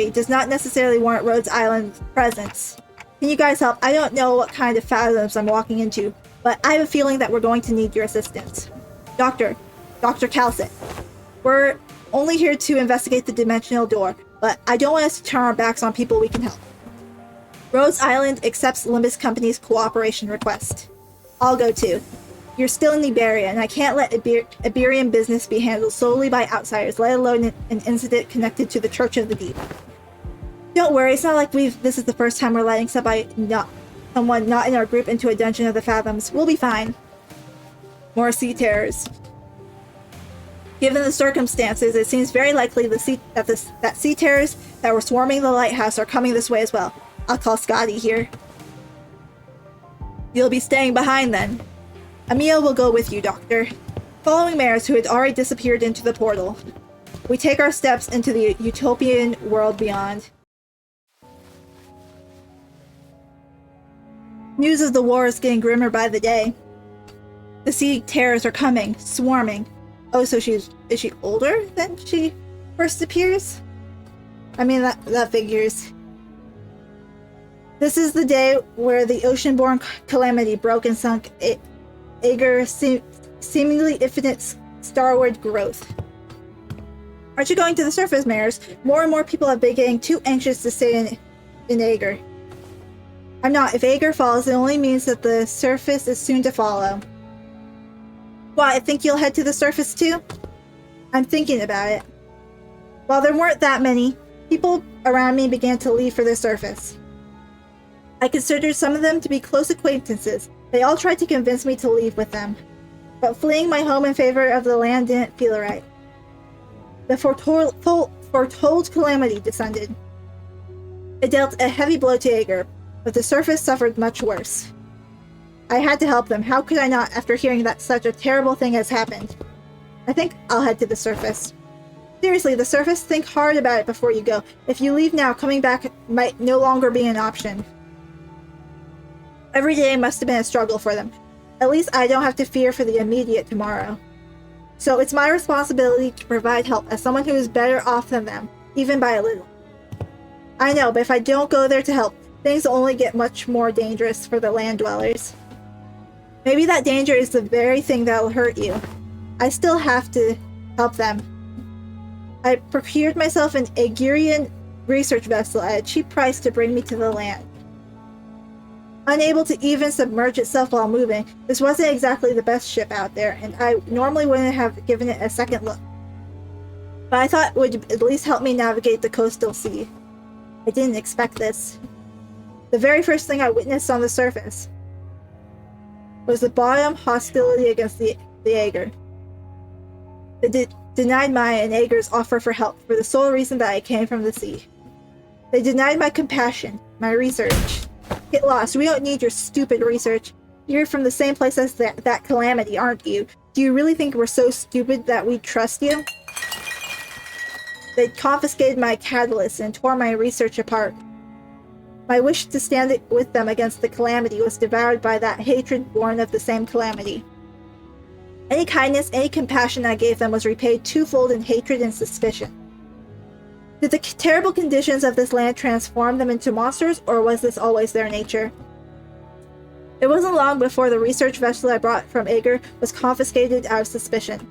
S8: does not necessarily warrant Rhodes Island's presence. Can you guys help? I don't know what kind of fathoms I'm walking into, but I have a feeling that we're going to need your assistance. Dr. Calcit. We're only here to investigate the dimensional door, but I don't want us to turn our backs on people we can help. Rhodes Island accepts Limbus Company's cooperation request. I'll go too. You're still in Iberia, and I can't let Iberian business be handled solely by outsiders, let alone an incident connected to the Church of the Deep. Don't worry, it's not like this is the first time we're letting someone not in our group into a dungeon of the Fathoms. We'll be fine. More sea terrors. Given the circumstances, it seems very likely that sea terrors that were swarming the lighthouse are coming this way as well. I'll call Scotty here. You'll be staying behind then. Emil will go with you, Doctor. Following Mares, who had already disappeared into the portal, we take our steps into the utopian world beyond. News of the war is getting grimmer by the day. The sea terrors are coming, swarming. Oh, so is she older than she first appears? I mean, that figures. This is the day where the ocean-born calamity broke and sunk Ager's seemingly infinite starward growth. Aren't you going to the surface, Mares? More and more people have been getting too anxious to stay in Ager. I'm not. If Ager falls, it only means that the surface is soon to follow. What, I think you'll head to the surface too? I'm thinking about it. While there weren't that many, people around me began to leave for the surface. I considered some of them to be close acquaintances. They all tried to convince me to leave with them. But fleeing my home in favor of the land didn't feel right. The foretold calamity descended. It dealt a heavy blow to Ager, but the surface suffered much worse. I had to help them. How could I not after hearing that such a terrible thing has happened? I think I'll head to the surface. Seriously, the surface, think hard about it before you go. If you leave now, coming back might no longer be an option. Every day must have been a struggle for them. At least I don't have to fear for the immediate tomorrow. So it's my responsibility to provide help as someone who is better off than them, even by a little. I know, but if I don't go there to help, things will only get much more dangerous for the land dwellers. Maybe that danger is the very thing that will hurt you. I still have to help them. I procured myself an Aegirian research vessel at a cheap price to bring me to the land. Unable to even submerge itself while moving, this wasn't exactly the best ship out there, and I normally wouldn't have given it a second look. But I thought it would at least help me navigate the coastal sea. I didn't expect this. The very first thing I witnessed on the surface was the bottom hostility against the Ager. They denied my and Ager's offer for help for the sole reason that I came from the sea. They denied my compassion, my research. Get lost, we don't need your stupid research. You're from the same place as that calamity, aren't you? Do you really think we're so stupid that we trust you? They confiscated my catalyst and tore my research apart. My wish to stand with them against the calamity was devoured by that hatred born of the same calamity. Any kindness, any compassion I gave them was repaid twofold in hatred and suspicion. Did the terrible conditions of this land transform them into monsters, or was this always their nature? It wasn't long before the research vessel I brought from Ager was confiscated out of suspicion.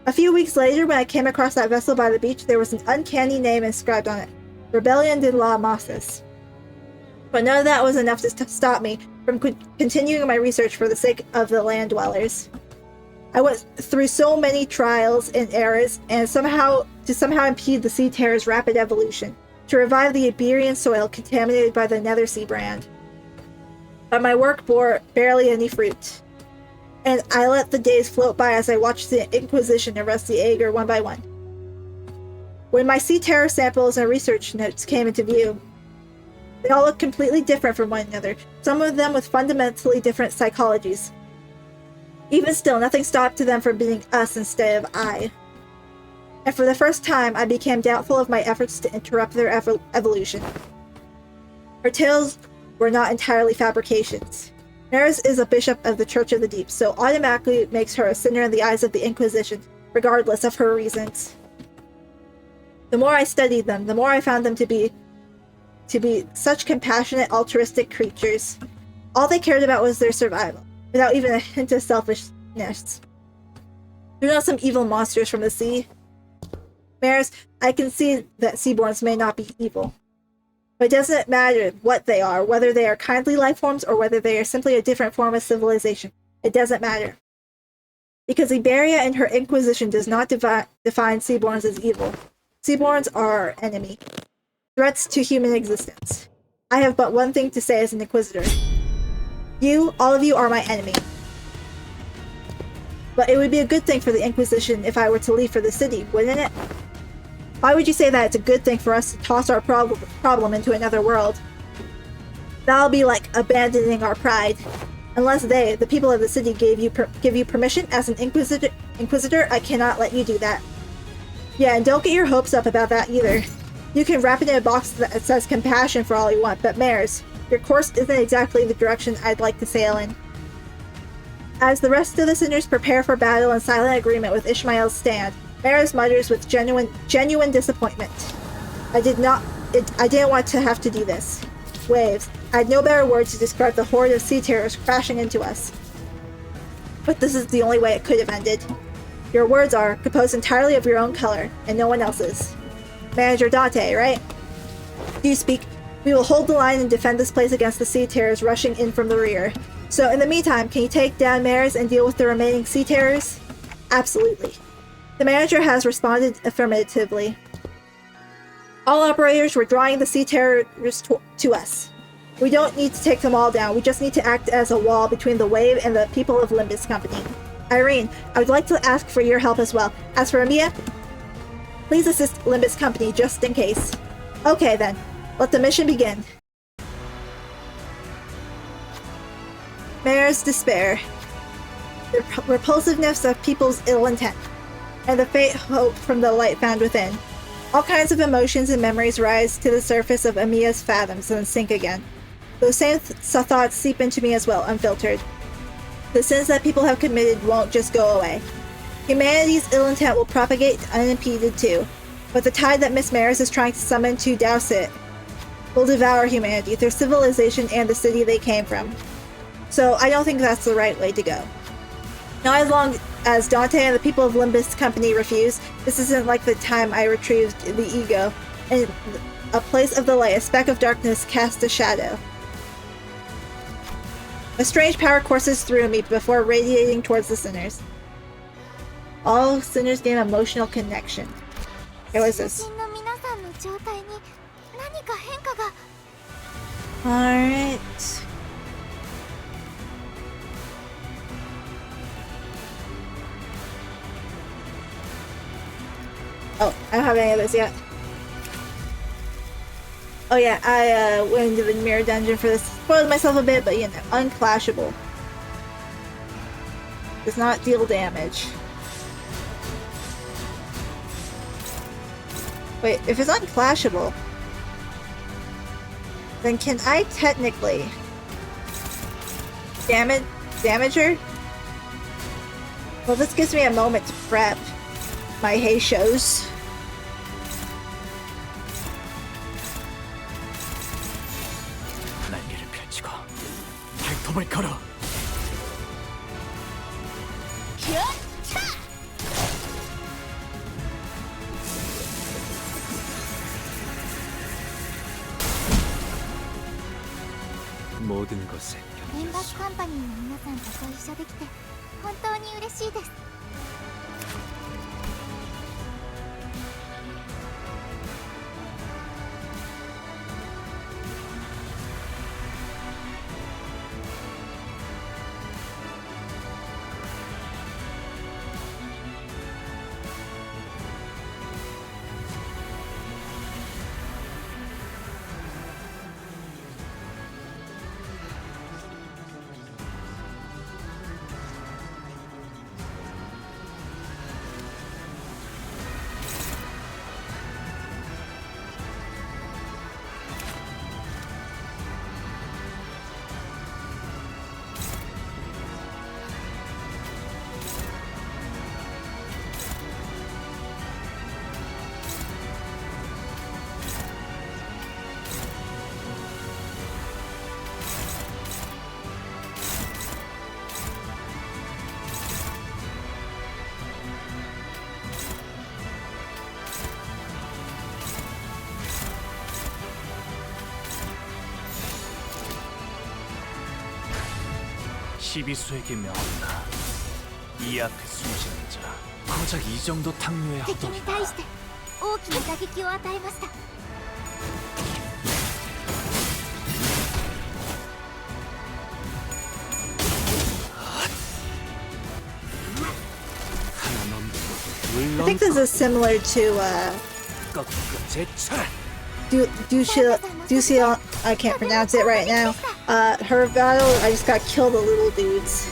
S8: A few weeks later, when I came across that vessel by the beach, there was an uncanny name inscribed on it: Rebellion de la Mosses. But none of that was enough to stop me from continuing my research for the sake of the land dwellers. I went through so many trials and errors, and somehow impede the Sea Terror's rapid evolution, to revive the Iberian soil contaminated by the Nether Sea brand. But my work bore barely any fruit, and I let the days float by as I watched the Inquisition arrest the Ager one by one. When my Sea Terror samples and research notes came into view, they all looked completely different from one another, some of them with fundamentally different psychologies. Even still, nothing stopped them from being us instead of I. And for the first time, I became doubtful of my efforts to interrupt their evolution. Her tales were not entirely fabrications. Maris is a bishop of the Church of the Deep, so automatically it makes her a sinner in the eyes of the Inquisition, regardless of her reasons. The more I studied them, the more I found them to be such compassionate, altruistic creatures. All they cared about was their survival, without even a hint of selfishness. They're not some evil monsters from the sea. Maris, I can see that Seaborns may not be evil. But it doesn't matter what they are, whether they are kindly life forms or whether they are simply a different form of civilization. It doesn't matter. Because Iberia and her Inquisition does not define Seaborns as evil. Seaborns are our enemy. Threats to human existence. I have but one thing to say as an Inquisitor. You, all of you, are my enemy. But it would be a good thing for the Inquisition if I were to leave for the city, wouldn't it? Why would you say that it's a good thing for us to toss our problem into another world? That'll be like abandoning our pride. Unless they, the people of the city, give you permission as an Inquisitor, I cannot let you do that. Yeah, and don't get your hopes up about that either. You can wrap it in a box that says compassion for all you want, but Mares, your course isn't exactly the direction I'd like to sail in. As the rest of the sinners prepare for battle in silent agreement with Ishmael's stand, Maris mutters with genuine disappointment. I didn't want to have to do this. Waves. I had no better word to describe the horde of sea terrors crashing into us. But this is the only way it could have ended. Your words are composed entirely of your own color, and no one else's. Manager Dante, right? You speak. We will hold the line and defend this place against the sea terrors rushing in from the rear. So in the meantime, can you take down Maris and deal with the remaining sea terrors? Absolutely. The manager has responded affirmatively. All operators were drawing the sea terrors to us. We don't need to take them all down, we just need to act as a wall between the wave and the people of Limbus Company. Irene, I would like to ask for your help as well. As for Amia, Please assist Limbus Company just in case. Okay then, let the mission begin. Mayor's despair, the repulsiveness of people's ill intent, and the faint hope from the light found within. All kinds of emotions and memories rise to the surface of Amiya's fathoms and sink again. Those same thoughts seep into me as well, unfiltered. The sins that people have committed won't just go away. Humanity's ill intent will propagate unimpeded too, but the tide that Miss Maris is trying to summon to douse it will devour humanity, their civilization, and the city they came from. So I don't think that's the right way to go. Not as long as Dante and the people of Limbus Company refuse, this isn't like the time I retrieved the ego. In a place of the light, a speck of darkness cast a shadow. A strange power courses through me before radiating towards the sinners. All sinners gain emotional connection. Okay, what is this?
S3: 囚人の皆さんの状態に何か変化が。
S8: Alright. Oh, I don't have any of this yet. Oh yeah, I went into the mirror dungeon for this. Spoiled myself a bit, but you know, unclashable. Does not deal damage. Wait, if it's unclashable, then can I technically damage her? Well, this gives me a moment to prep my hay shows.
S6: 날개를 펼치고 발톱을 걸어. 모든 것에
S3: レンバスカンパニーの皆さんとご一緒できて本当に嬉しいです。
S1: 시비수에게 명한다. 이 앞에 숨지는 자, 고작 이 정도 탕류의
S3: 敵に
S1: 허덕이다.
S3: 対して大きな打撃を与えました。
S8: I think this is similar to Duciel. I can't pronounce it right now. Her battle, I just got killed the little dudes.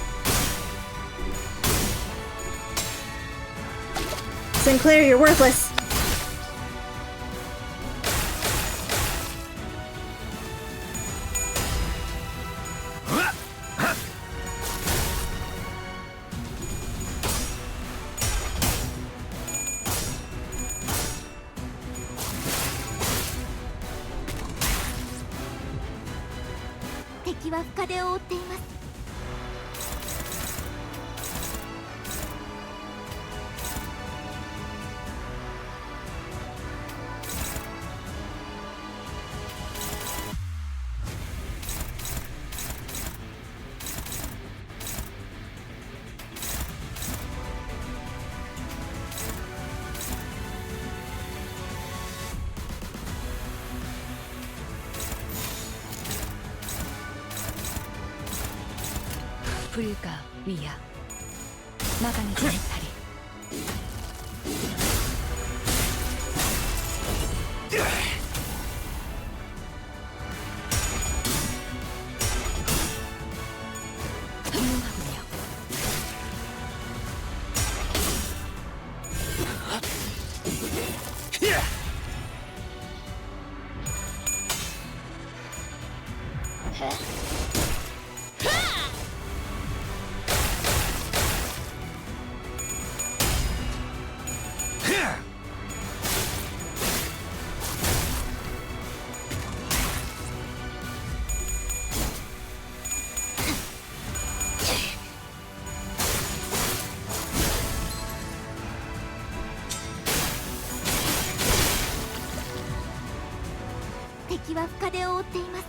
S8: Sinclair, you're worthless.
S3: 敵は深手を負っています。
S4: 불가 위야 막아내지 못하리. 훌륭하군요.
S3: 敵は深手を負っています。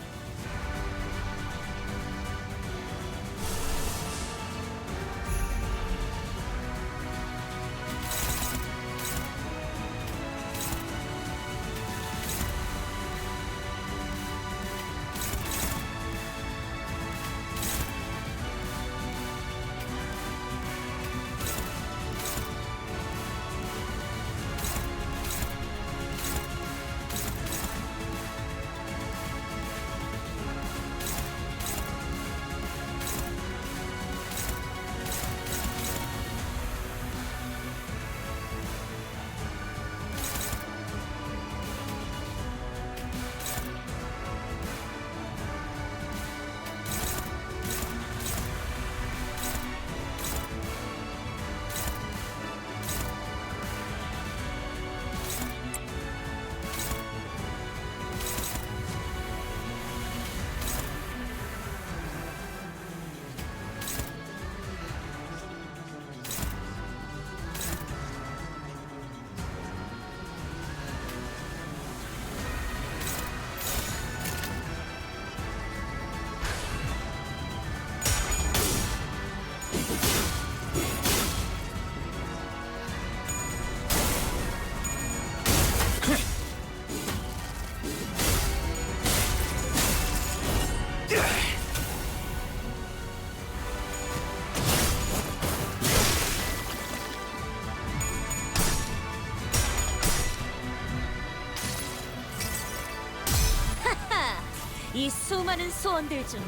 S2: 이 수많은 소원들 중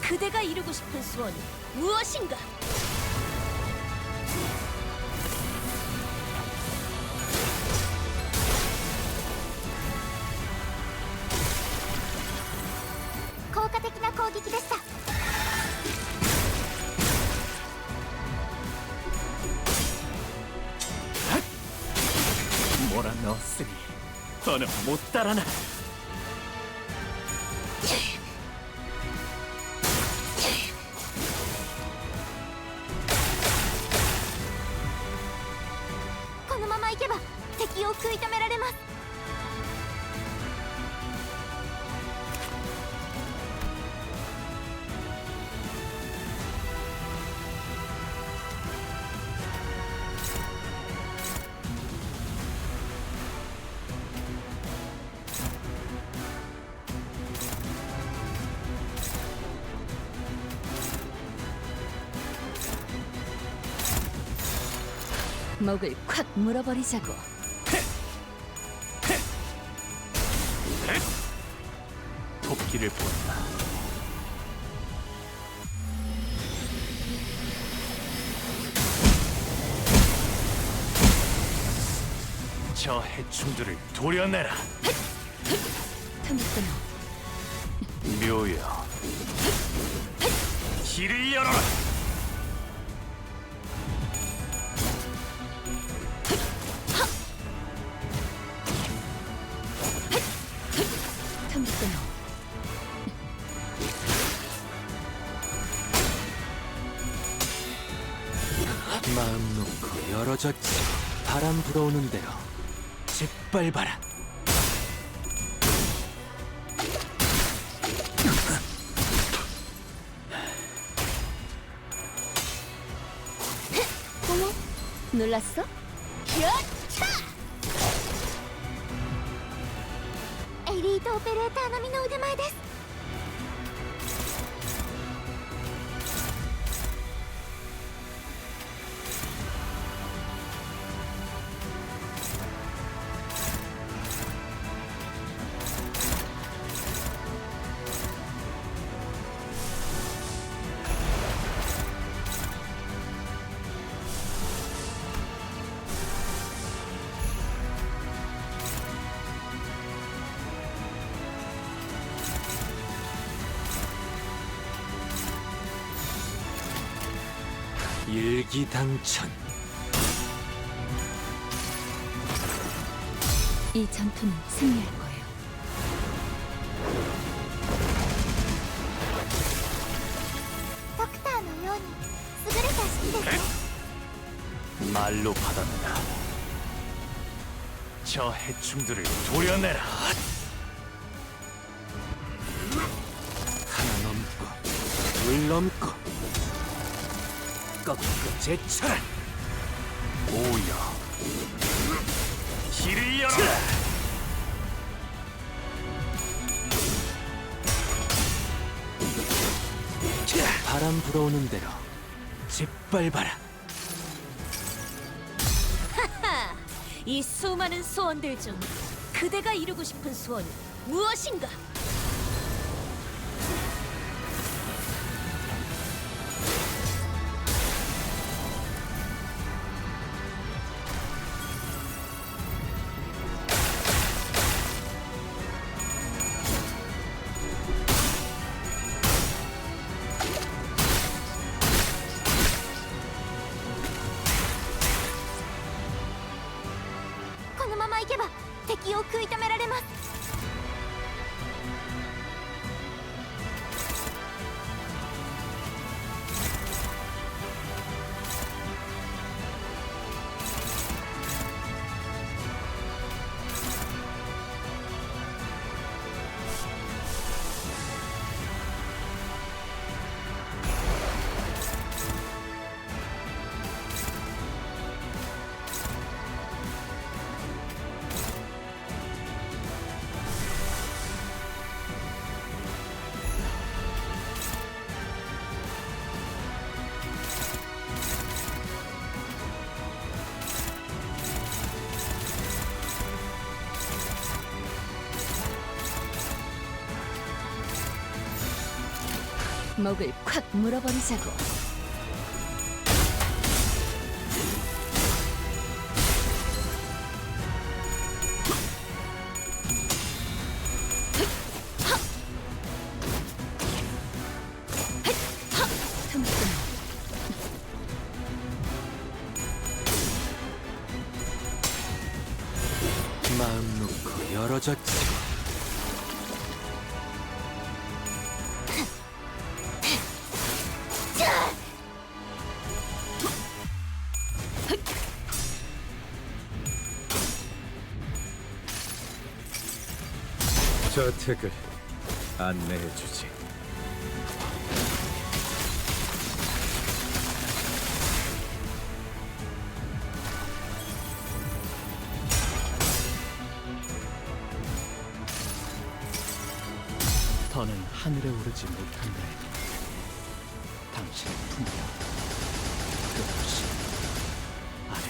S2: 그대가 이루고 싶은 소원이 무엇인가?
S3: 효과적인 공격でした。
S1: 몰아넣었으니 더는 못 달아나.
S3: このままいけば敵を食い止められます。
S2: 목을 콱 물어버리자고.
S1: 도끼를 본다. 저 해충들을 도려내라.
S2: 틈끊어.
S1: 묘여, 길을 열어라.
S2: 틈끊어.
S6: 마음 놓고 열어졌지. 바람 불어오는 대로 짓밟아라.
S2: 어머, 놀랐어?
S3: 차! エリートオペレーター並みの腕前です。
S1: 이
S6: 일기당천.
S4: 이 전투는 승리할 거예요.
S3: 덕터のように優れた式ですね
S1: 말로 받아내라. 저 해충들을 도려내라.
S6: 하나 넘고 둘 넘고 꺾고 제쳐라.
S1: 오여, 길을 열어라.
S6: 바람 불어오는 대로 짓밟아라.
S2: 이 수많은 소원들 중 그대가 이루고 싶은 소원은 무엇인가?
S3: このまま行けば敵を食い止められます
S4: 목을 콱 물어버리자고.
S6: 마음 놓고 열어졌지.
S7: 저택을 안내해주지.
S1: 더는 하늘에 오르지 못한다. 당신의 품이야. 끝없이 아래.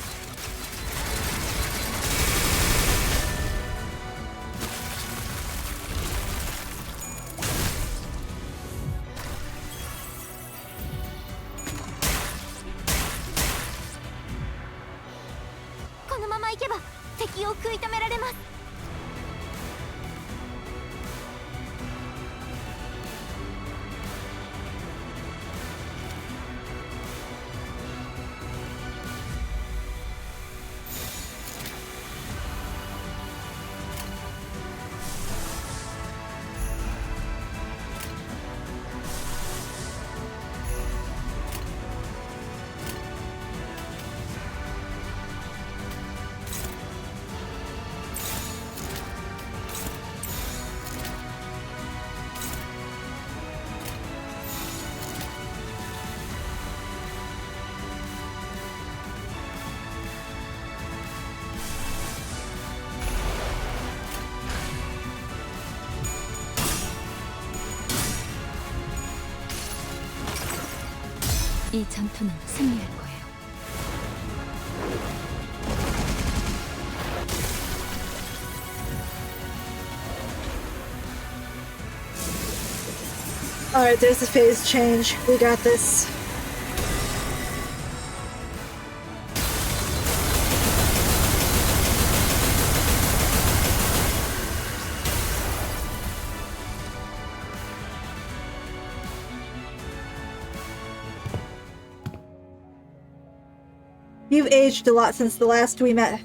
S3: このまま行けば敵を食い止められます
S4: 이 전투는 승리할 거예요.
S8: Alright, there's a phase change. We got this. You've aged a lot since the last we met,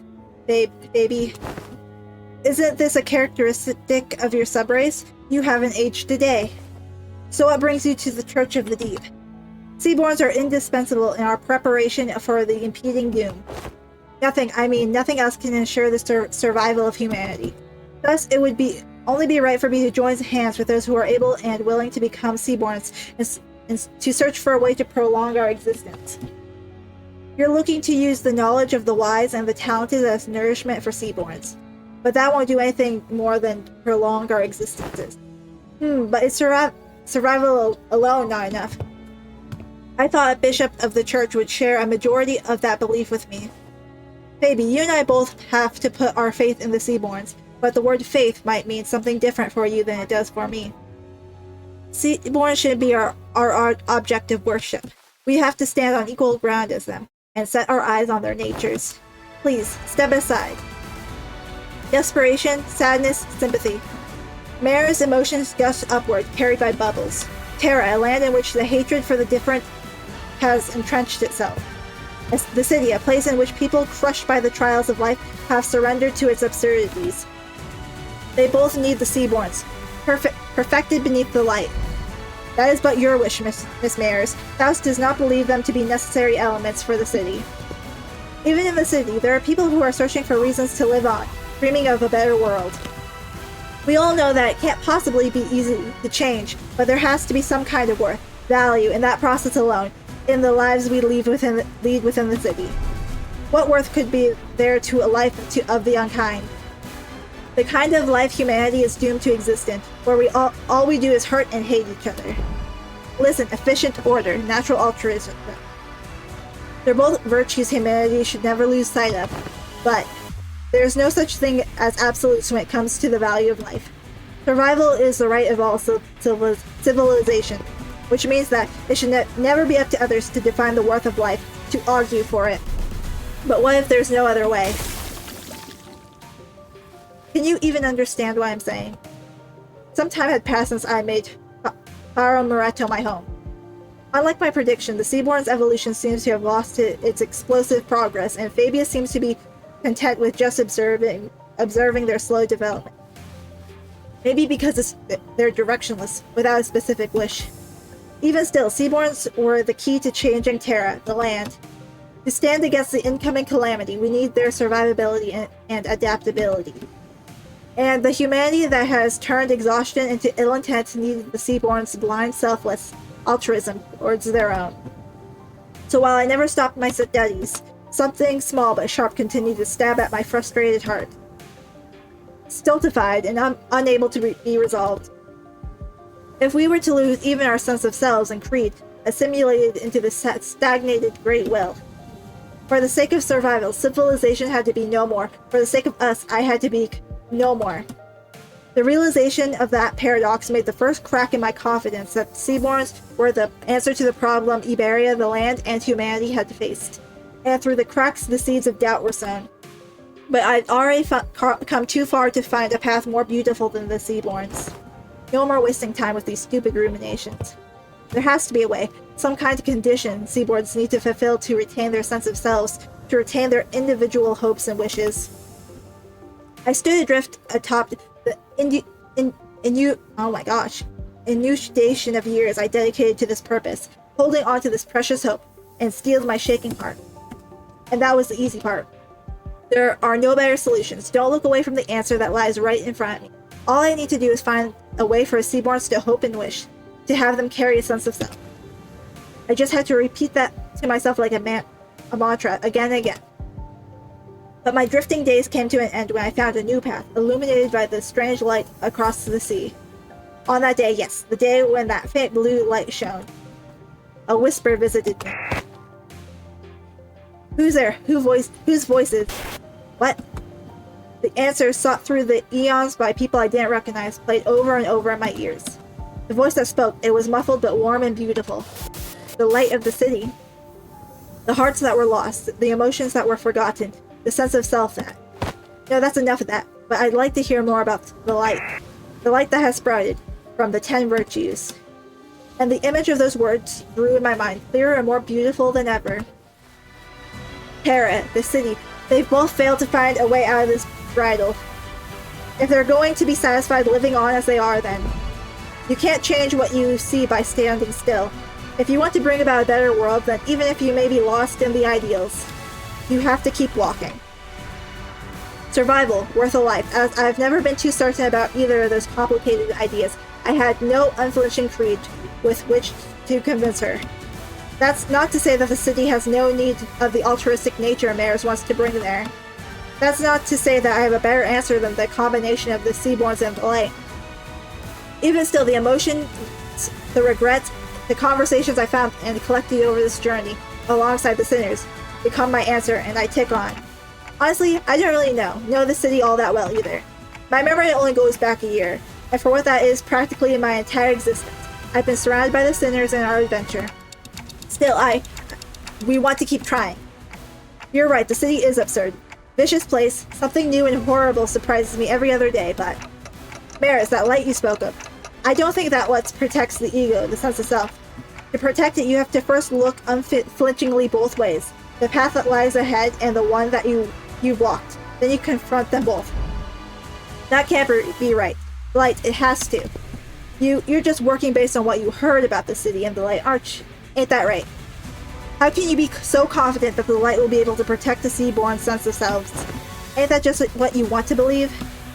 S8: baby. Isn't this a characteristic of your subrace? You haven't aged a day. So what brings you to the Church of the Deep? Seaborns are indispensable in our preparation for the impending doom. Nothing else can ensure the survival of humanity. Thus, it would only be right for me to join hands with those who are able and willing to become Seaborns and to search for a way to prolong our existence. You're looking to use the knowledge of the wise and the talented as nourishment for Seaborns. But that won't do anything more than prolong our existences. But it's survival alone not enough. I thought a bishop of the church would share a majority of that belief with me. Baby, you and I both have to put our faith in the Seaborns, but the word faith might mean something different for you than it does for me. Seaborns should be our object of worship. We have to stand on equal ground as them, and set our eyes on their natures. Please, step aside. Desperation, sadness, sympathy. Mara's emotions gush upward, carried by bubbles. Terra, a land in which the hatred for the different has entrenched itself. The city, a place in which people crushed by the trials of life have surrendered to its absurdities. They both need the Seaborns, perfected beneath the light. That is but your wish, Miss Mayers. Faust does not believe them to be necessary elements for the city. Even in the city, there are people who are searching for reasons to live on, dreaming of a better world. We all know that it can't possibly be easy to change, but there has to be some kind of worth, value in that process alone, in the lives we lead within the city. What worth could be there to a life of the unkind? The kind of life humanity is doomed to exist in, where all we do is hurt and hate each other. Listen, efficient order, natural altruism. They're both virtues humanity should never lose sight of, but there is no such thing as absolutes when it comes to the value of life. Survival is the right of all civilization, which means that it should never be up to others to define the worth of life, to argue for it. But what if there's no other way? Can you even understand what I'm saying? Some time had passed since I made Faro Moretto my home. Unlike my prediction, the Seaborn's evolution seems to have lost its explosive progress, and Fabius seems to be content with just observing their slow development. Maybe because they're directionless, without a specific wish. Even still, Seaborns were the key to changing Terra, the land. To stand against the incoming calamity, we need their survivability and adaptability. And the humanity that has turned exhaustion into ill intent needed the Seaborn's blind, selfless altruism towards their own. So while I never stopped my studies, something small but sharp continued to stab at my frustrated heart. Stultified and unable to be resolved. If we were to lose even our sense of selves and creed, assimilated into the stagnated great will. For the sake of survival, civilization had to be no more. For the sake of us, I had to be no more. The realization of that paradox made the first crack in my confidence that the Seaborns were the answer to the problem Iberia, the land, and humanity had faced. And through the cracks, the seeds of doubt were sown. But I'd already come too far to find a path more beautiful than the Seaborns. No more wasting time with these stupid ruminations. There has to be a way, some kind of condition Seaborns need to fulfill to retain their sense of selves, to retain their individual hopes and wishes. I stood adrift atop the inundation of years I dedicated to this purpose, holding on to this precious hope, and steeled my shaking heart. And that was the easy part. There are no better solutions. Don't look away from the answer that lies right in front of me. All I need to do is find a way for Seaborns to hope and wish, to have them carry a sense of self. I just had to repeat that to myself like a mantra again and again. But my drifting days came to an end when I found a new path, illuminated by the strange light across the sea. On that day, yes, the day when that faint blue light shone, a whisper visited me. Who's there? Whose voices? What? The answer, sought through the eons by people I didn't recognize, played over and over in my ears. The voice that spoke, it was muffled but warm and beautiful. The light of the city. The hearts that were lost, the emotions that were forgotten, the sense of self that... No, that's enough of that, but I'd like to hear more about the light. The light that has sprouted from the 10 virtues. And the image of those words grew in my mind, clearer and more beautiful than ever. Terra, the city, they've both failed to find a way out of this bridle. If they're going to be satisfied living on as they are, then you can't change what you see by standing still. If you want to bring about a better world, then even if you may be lost in the ideals, you have to keep walking. Survival, worth a life. As I've never been too certain about either of those complicated ideas, I had no unflinching creed with which to convince her. That's not to say that the city has no need of the altruistic nature Mares wants to bring there. That's not to say that I have a better answer than the combination of the Seaborns and the light. Even still, the emotions, the regrets, the conversations I found and collected over this journey, alongside the sinners, become my answer, and I tick on. Honestly, I don't really know the city all that well either. My memory only goes back a year, and for what that is, practically my entire existence, I've been surrounded by the sinners in our adventure. Still, we want to keep trying. You're right, the city is absurd. Vicious place, something new and horrible surprises me every other day, but... Maris, that light you spoke of. I don't think that what protects the ego, the sense of self. To protect it, you have to first look unflinchingly both ways. The path that lies ahead and the one that you've walked. Then you confront them both. That can't be right. Light, it has to. You're just working based on what you heard about the city and the light arch. Ain't that right? How can you be so confident that the light will be able to protect the Seaborn sense of selves? Ain't that just what you want to believe?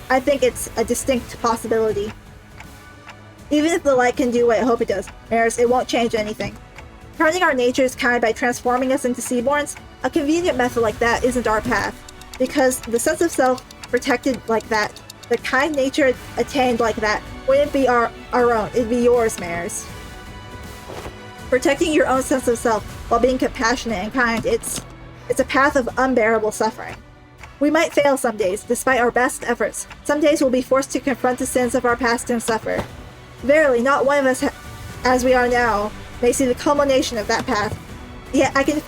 S8: I think it's a distinct possibility. Even if the light can do what I hope it does, Maris, it won't change anything. Turning our nature's kind by transforming us into Seaborns, a convenient method like that isn't our path. Because the sense of self protected like that, the kind nature attained like that, wouldn't be our own, it'd be yours, Maris. Protecting your own sense of self while being compassionate and kind, it's a path of unbearable suffering. We might fail some days, despite our best efforts. Some days we'll be forced to confront the sins of our past and suffer. Verily, not one of us, as we are now, may see the culmination of that path. Yet I can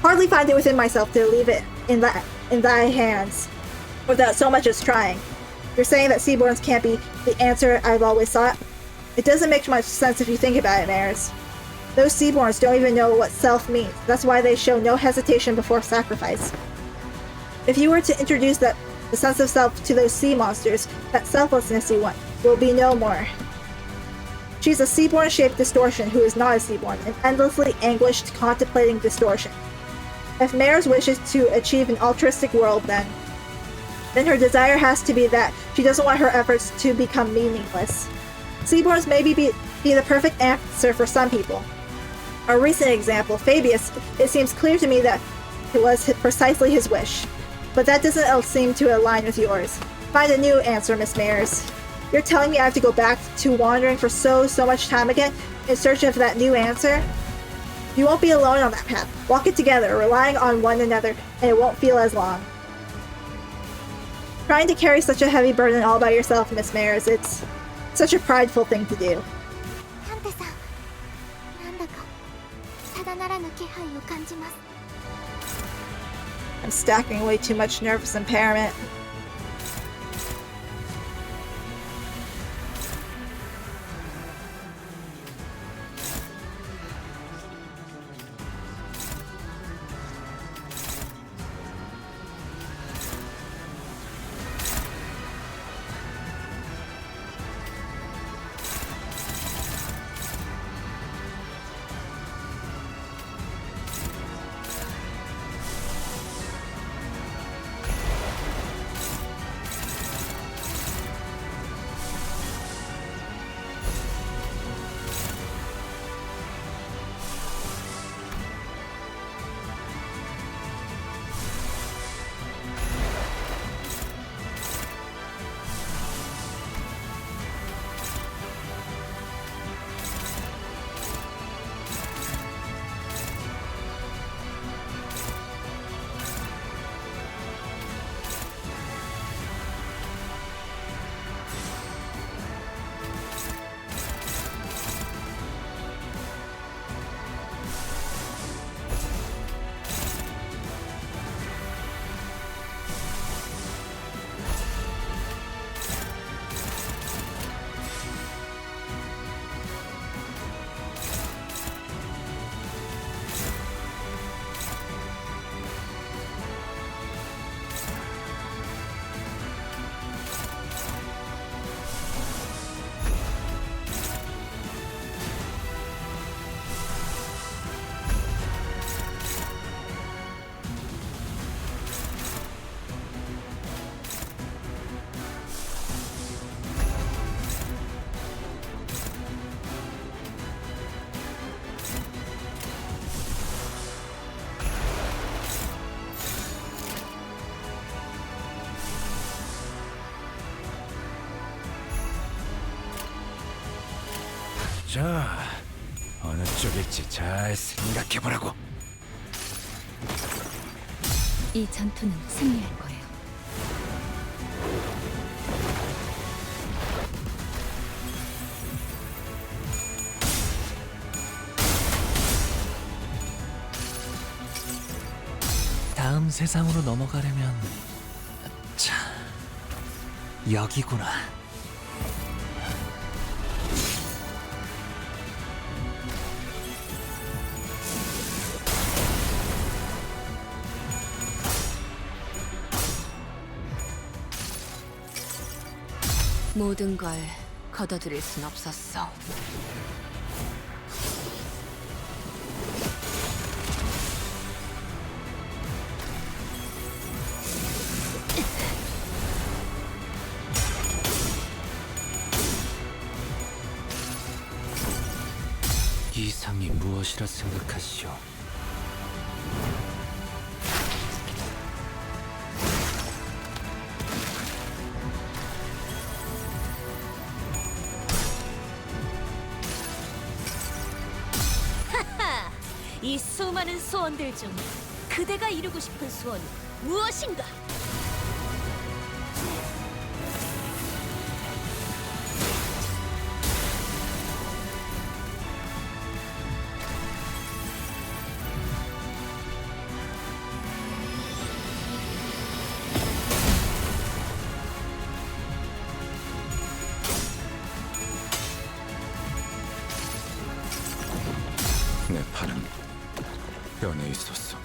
S8: hardly find it within myself to leave it in thy hands, without so much as trying. You're saying that Seaborns can't be the answer I've always sought? It doesn't make much sense if you think about it, Maris. Those Seaborns don't even know what self means. That's why they show no hesitation before sacrifice. If you were to introduce the sense of self to those sea monsters, that selflessness you want will be no more. She's a Seaborn-shaped distortion who is not a Seaborn, an endlessly anguished, contemplating distortion. If Maris wishes to achieve an altruistic world, then her desire has to be that she doesn't want her efforts to become meaningless. Seaborns may be the perfect answer for some people. A recent example, Fabius, it seems clear to me that it was precisely his wish. But that doesn't seem to align with yours. Find a new answer, Miss Mares. You're telling me I have to go back to wandering for so much time again in search of that new answer? You won't be alone on that path. Walk it together, relying on one another, and it won't feel as long. Trying to carry such a heavy burden all by yourself, Miss Mares, it's such a prideful thing to do.
S3: カンテさん、なんだかただならぬ気配を感じます。
S8: I'm stacking way too much nervous impairment.
S6: 자, 어느 쪽일지 잘 생각해보라고.
S2: 이 전투는 승리할 거예요.
S5: 다음 세상으로 넘어가려면 자, 여기구나.
S4: 모든 걸 거둬들일 순 없었어.
S6: 이상이 무엇이라 생각하시오?
S2: 이 수많은 소원들 중 그대가 이루고 싶은 소원은 무엇인가?
S6: 내 팔은 변해 있었어.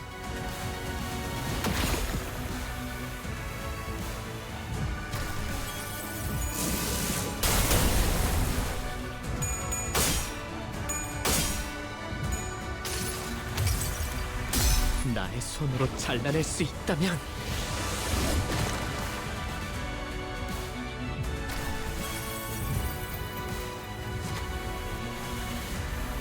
S5: 나의 손으로 잘라낼 수 있다면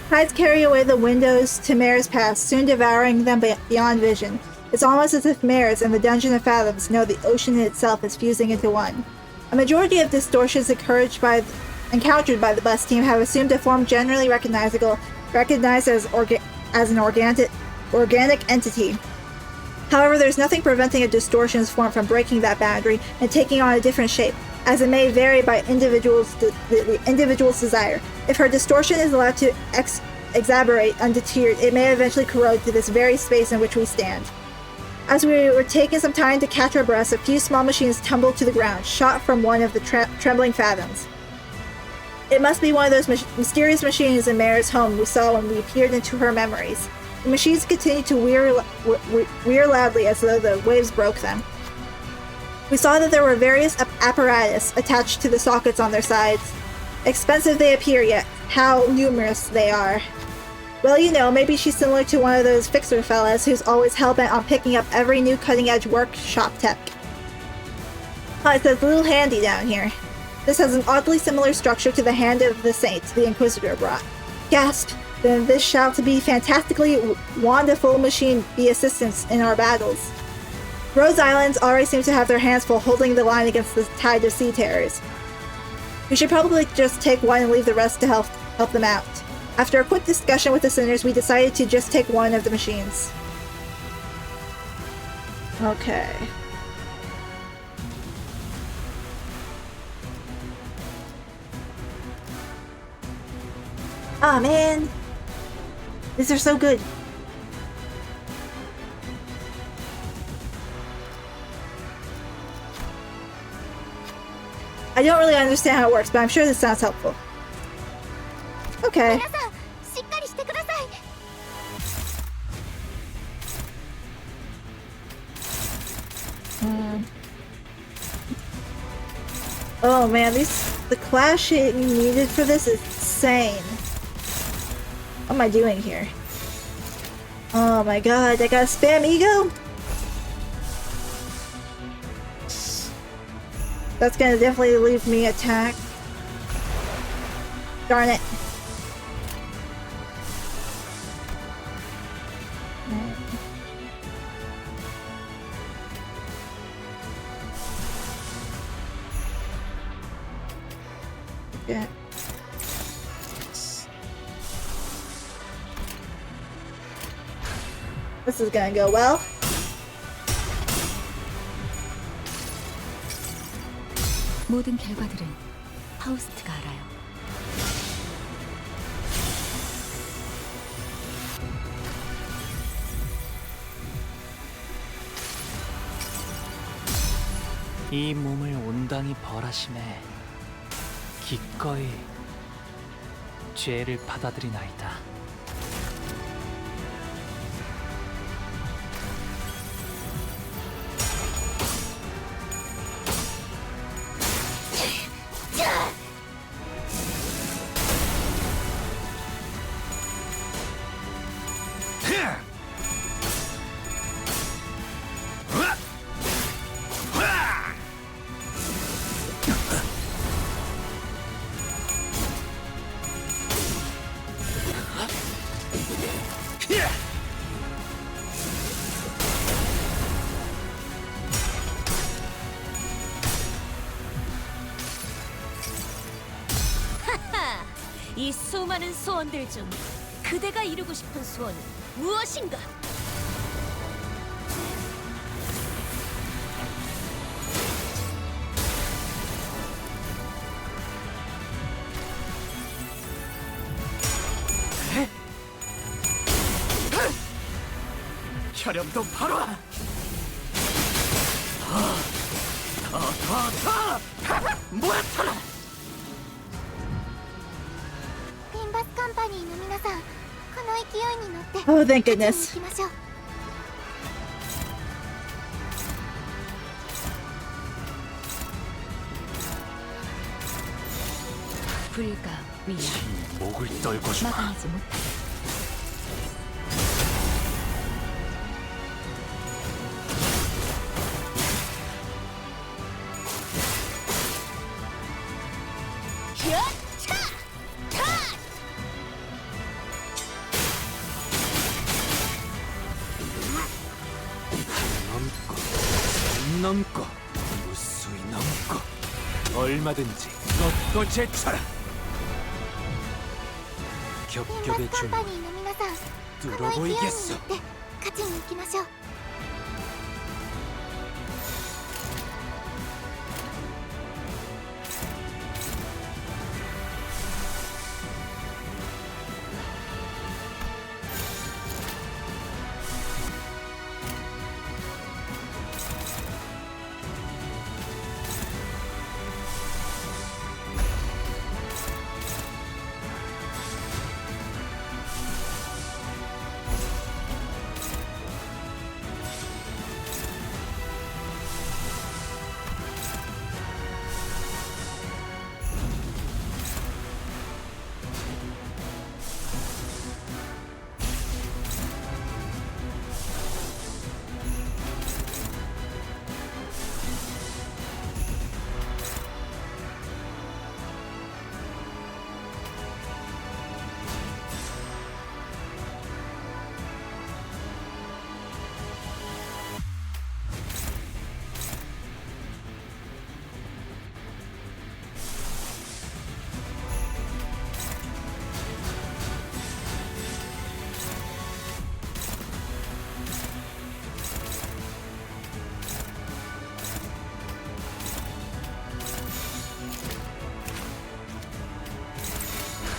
S8: Tides carry away the windows to Mare's past, soon devouring them beyond vision. It's almost as if Mares and the Dungeon of Fathoms know the ocean itself is fusing into one. A majority of distortions encountered by the bus team have assumed a form generally recognized as an organic entity. However, there's nothing preventing a distortion's form from breaking that boundary and taking on a different shape, as it may vary by the individual's desire. If her distortion is allowed to exacerbate undeterred, it may eventually corrode to this very space in which we stand. As we were taking some time to catch our breaths, a few small machines tumbled to the ground, shot from one of the trembling fathoms. It must be one of those mysterious machines in Mare's home we saw when we peered into her memories. The machines continued to whir loudly as though the waves broke them. We saw that there were various apparatus attached to the sockets on their sides. Expensive they appear, yet how numerous they are. Well, you know, maybe she's similar to one of those fixer fellas who's always hell-bent on picking up every new cutting-edge workshop tech. Oh, it says little handy down here. This has an oddly similar structure to the Hand of the Saint the Inquisitor brought. Gasp! Then this shall to be fantastically wonderful machine be assistance in our battles. Rose Islands already seem to have their hands full holding the line against the tide of sea terrors. We should probably just take one and leave the rest to help them out. After a quick discussion with the sinners, we decided to just take one of the machines. Okay. Aw, man! These are so good. I don't really understand how it works, but I'm sure this sounds helpful. Okay.
S3: 皆さん、しっかりしてください。
S8: Oh man, the clashing needed for this is insane. What am I doing here? Oh my god, I got a spam ego? That's gonna definitely leave me attack. Darn it. Yeah. This is gonna go well.
S4: 모든 결과들은 하우스트가 알아요.
S1: 이 몸을 온당히 벌하심에 기꺼이 죄를 받아들이나이다.
S2: 이 수많은 소원들 중 그대가 이루고 싶은 소원은 무엇인가?
S1: 혈염도 바로 모아쳐라.
S3: リンバスカンパニーの皆さん、この勢いに乗って
S8: Oh, thank
S3: 勝ちに
S8: goodness.
S3: 行きましょう。
S4: 불가 위야
S1: 목을 떨고 주마.
S4: 막아내지 못해.
S1: 넘고 무수히 넘고 얼마든지 꺾고 제쳐라.
S3: リンバ
S1: 겹겹의
S3: スカン
S1: 줄
S3: パニーの皆さん、この勢いに乗って
S1: 뚫어보이겠어.
S3: 勝ちに行きましょう。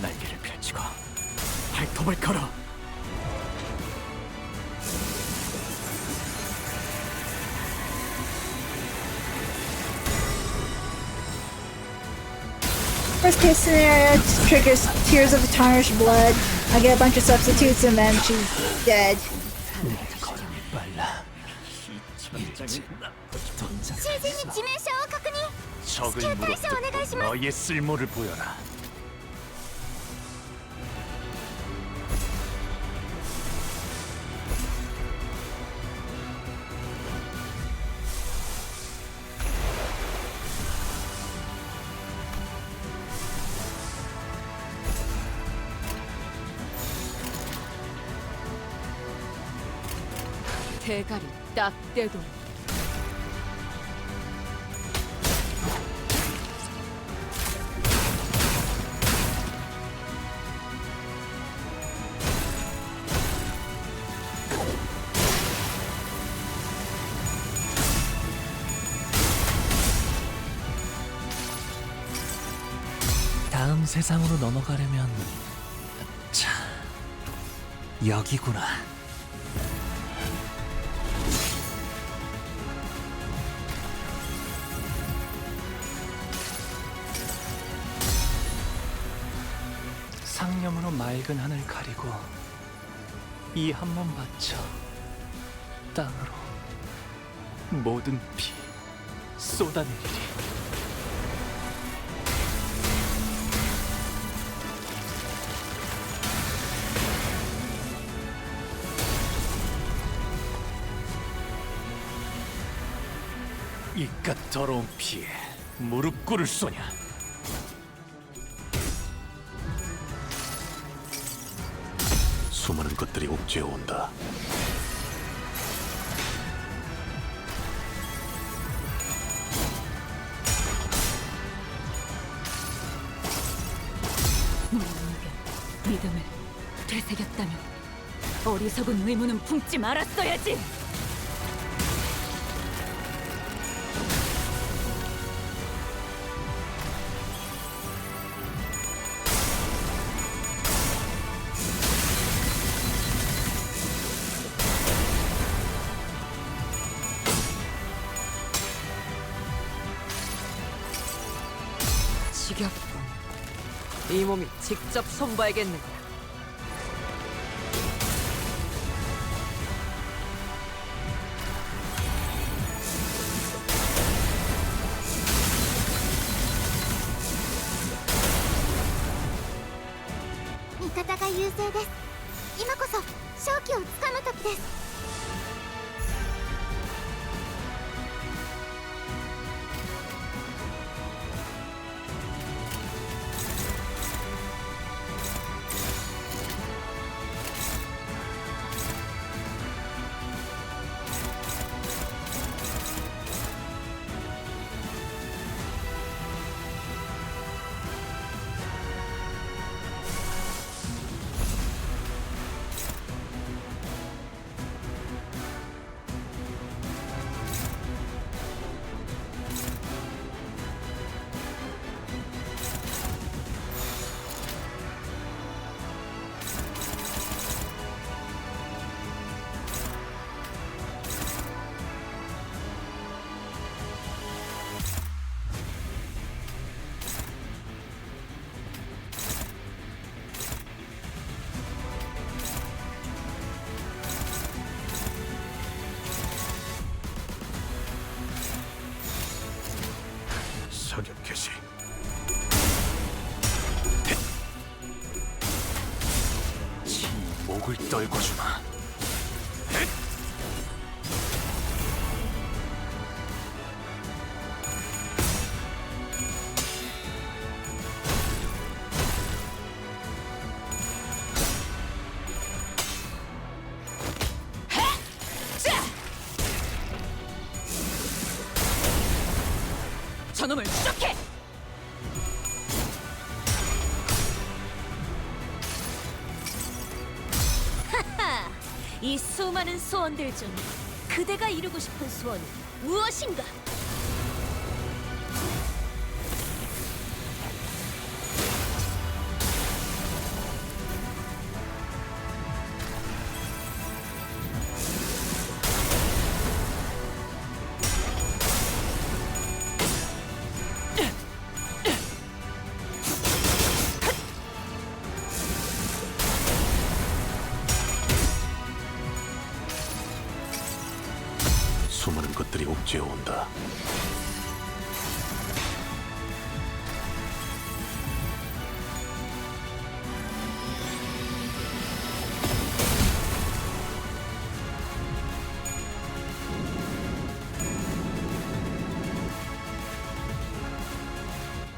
S1: 날개를 펼치고 발톱을 걸어.
S8: Worst case scenario, it triggers Tears of Tarnished Blood. I get a bunch of substitutes and then she's dead.
S1: 걸음이 빨라. 일찍
S3: 囚人に致命傷を確認。
S1: 적을 물어뜯고 너의 쓸모를 보여라.
S4: 대가리 딱 떼도
S5: 다음 세상으로 넘어가려면 자, 여기구나.
S1: 상념으로 맑은 하늘 가리고 이 한 몸 바쳐 땅으로 모든 피 쏟아내리리. 이깟 더러운 피에 무릎 꿇을 소냐. 수많은 것들이 옥죄어 온다.
S2: 믿음을 되새겼다면 어리석은 의무는 품지 말았어야지.
S4: 지겹군. 이 몸이 직접 손봐야겠는가.
S3: 味方が優勢です。今こそ勝機をつかむ時です。
S1: 사격 개시. 지 목을 떨궈주마.
S2: 저놈을 추적해! 하하! 이 수많은 소원들 중 그대가 이루고 싶은 소원은 무엇인가?
S1: 수많은 것들이 옥죄어 온다.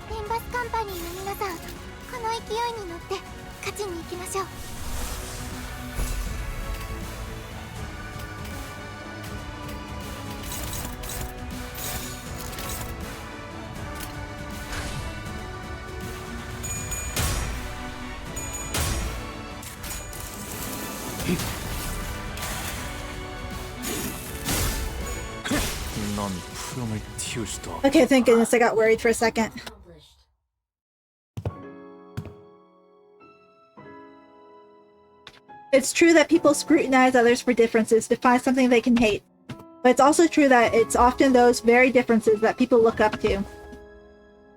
S3: 림버스カンパニーの皆さん、この勢いに乗って勝ちに行きましょう。
S1: 넌 푸름을 틔울 수도 없.
S8: Okay, thank goodness I got worried for a second. It's true that people scrutinize others for differences to find something they can hate. But it's also true that it's often those very differences that people look up to.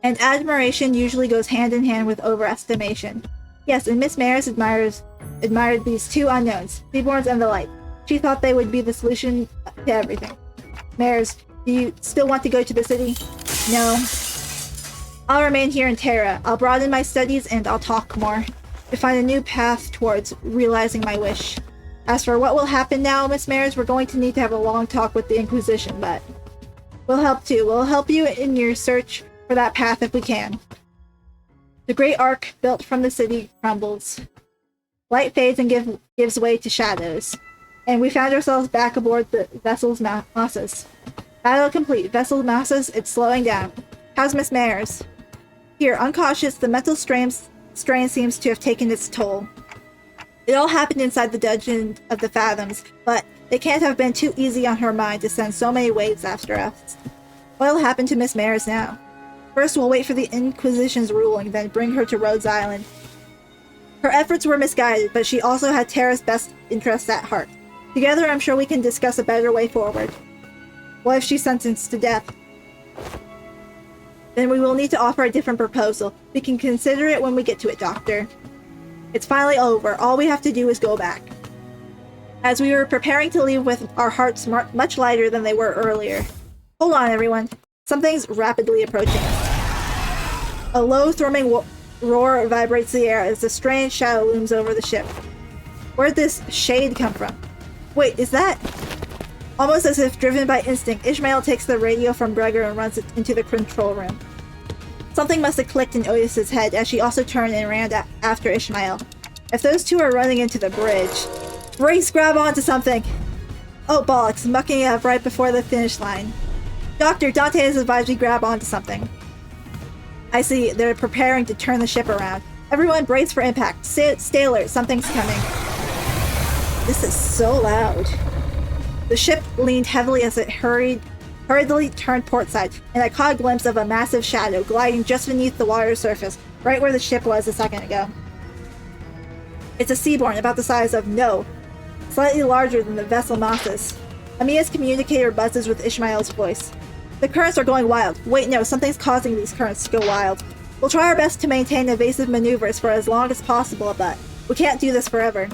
S8: And admiration usually goes hand in hand with overestimation. Yes, and Miss Maris admired these two unknowns, Seaborns and the Light. She thought they would be the solution to everything. Maris, do you still want to go to the city? No. I'll remain here in Terra. I'll broaden my studies and I'll talk more, to find a new path towards realizing my wish. As for what will happen now, Miss Maris, we're going to need to have a long talk with the Inquisition, but we'll help too. We'll help you in your search for that path if we can. The great arc built from the city crumbles. Light fades and gives way to shadows. And we found ourselves back aboard the vessel's masses. Battle complete. Vessel masses, it's slowing down. How's Miss Maris? Here, unconscious, the mental strain seems to have taken its toll. It all happened inside the dungeon of the Fathoms, but it can't have been too easy on her mind to send so many waves after us. What'll happen to Miss Maris now? First, we'll wait for the Inquisition's ruling, then bring her to Rhodes Island. Her efforts were misguided, but she also had Terra's best interests at heart. Together, I'm sure we can discuss a better way forward. What if she's sentenced to death? Then we will need to offer a different proposal. We can consider it when we get to it, Doctor. It's finally over. All we have to do is go back. As we were preparing to leave with our hearts much lighter than they were earlier. Hold on, everyone. Something's rapidly approaching us. A low, thrumming roar vibrates the air as a strange shadow looms over the ship. Where'd this shade come from? Wait, is that... Almost as if driven by instinct, Ishmael takes the radio from Gregor and runs it into the control room. Something must have clicked in Otis's head as she also turned and ran after Ishmael. If those two are running into the bridge... Brace, grab onto something! Oh, bollocks, mucking up right before the finish line. Doctor, Dante has advised we grab onto something. I see, they're preparing to turn the ship around. Everyone brace for impact. Stay alert, something's coming. This is so loud. The ship leaned heavily as it hurriedly turned portside, and I caught a glimpse of a massive shadow gliding just beneath the water's surface, right where the ship was a second ago. It's a Seaborn about the size of No, slightly larger than the vessel Masses. Amiya's communicator buzzes with Ishmael's voice. The currents are going wild. Wait, no, something's causing these currents to go wild. We'll try our best to maintain evasive maneuvers for as long as possible, but we can't do this forever.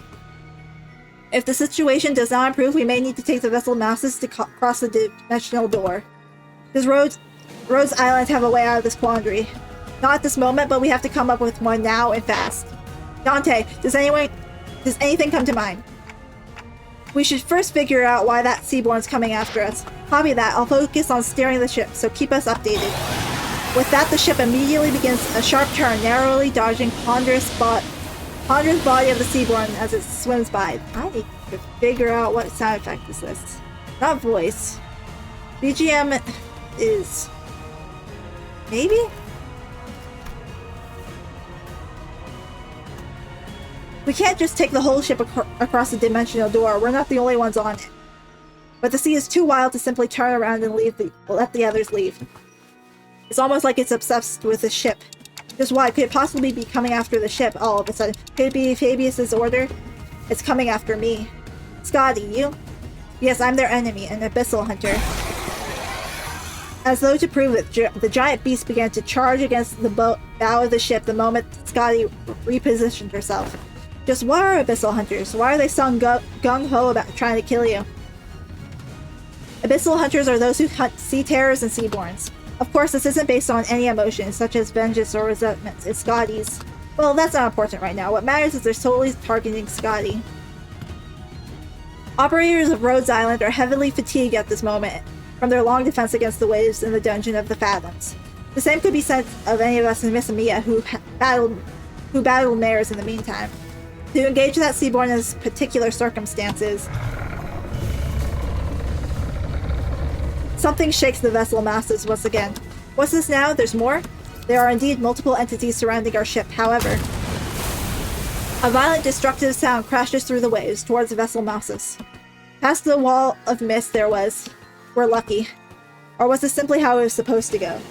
S8: If the situation does not improve, we may need to take the vessel Masses to cross the dimensional door. Does Rhodes Island have a way out of this quandary? Not at this moment, but we have to come up with one now and fast. Dante, does anything come to mind? We should first figure out why that Seaborn's coming after us. Copy that. I'll focus on steering the ship, so keep us updated. With that, the ship immediately begins a sharp turn, narrowly dodging ponderous body of the Seaborn as it swims by. I need to figure out what sound effect is this. Not voice. BGM is... maybe? We can't just take the whole ship across the dimensional door. We're not the only ones on it. But the sea is too wild to simply turn around and let the others leave. It's almost like it's obsessed with the ship. Just why? Could it possibly be coming after the ship all of a sudden? Could it be Fabius's order? It's coming after me. Scotty, you? Yes, I'm their enemy, an abyssal hunter. As though to prove it, the giant beast began to charge against the bow of the ship the moment Scotty repositioned herself. Just what are abyssal hunters? Why are they so gung-ho about trying to kill you? Abyssal hunters are those who hunt sea terrors and seaborns. Of course, this isn't based on any emotions, such as vengeance or resentment. It's Scotty's. Well, that's not important right now. What matters is they're solely targeting Scotty. Operators of Rhodes Island are heavily fatigued at this moment from their long defense against the waves in the dungeon of the Fathoms. The same could be said of any of us in Miss Amiya who battled mares in the meantime. To engage that Seaborn in this particular circumstances, something shakes the vessel Masses once again. What's this now? There's more? There are indeed multiple entities surrounding our ship, however. A violent, destructive sound crashes through the waves towards the vessel Masses. Past the wall of mist there was. We're lucky. Or was this simply how it was supposed to go?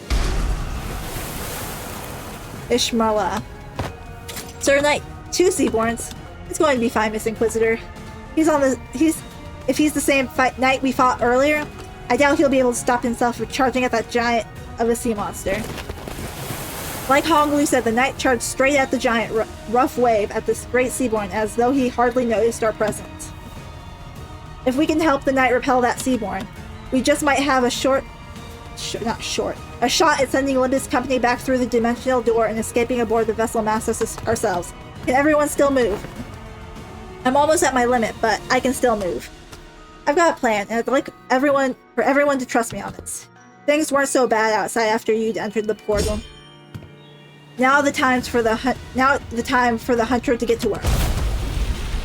S8: Ishmala. Sir Knight, 2 Seaborns. It's going to be fine, Miss Inquisitor. If he's the same knight we fought earlier, I doubt he'll be able to stop himself from charging at that giant of a sea monster. Like Honglu said, the knight charged straight at the giant rough wave at this great seaborn as though he hardly noticed our presence. If we can help the knight repel that seaborn, we just might have a shot at sending Limbus company back through the dimensional door and escaping aboard the vessel Massus ourselves. Can everyone still move? I'm almost at my limit, but I can still move. I've got a plan, and I'd like for everyone to trust me on this. Things weren't so bad outside after you'd entered the portal. Now the time for the hunter to get to work.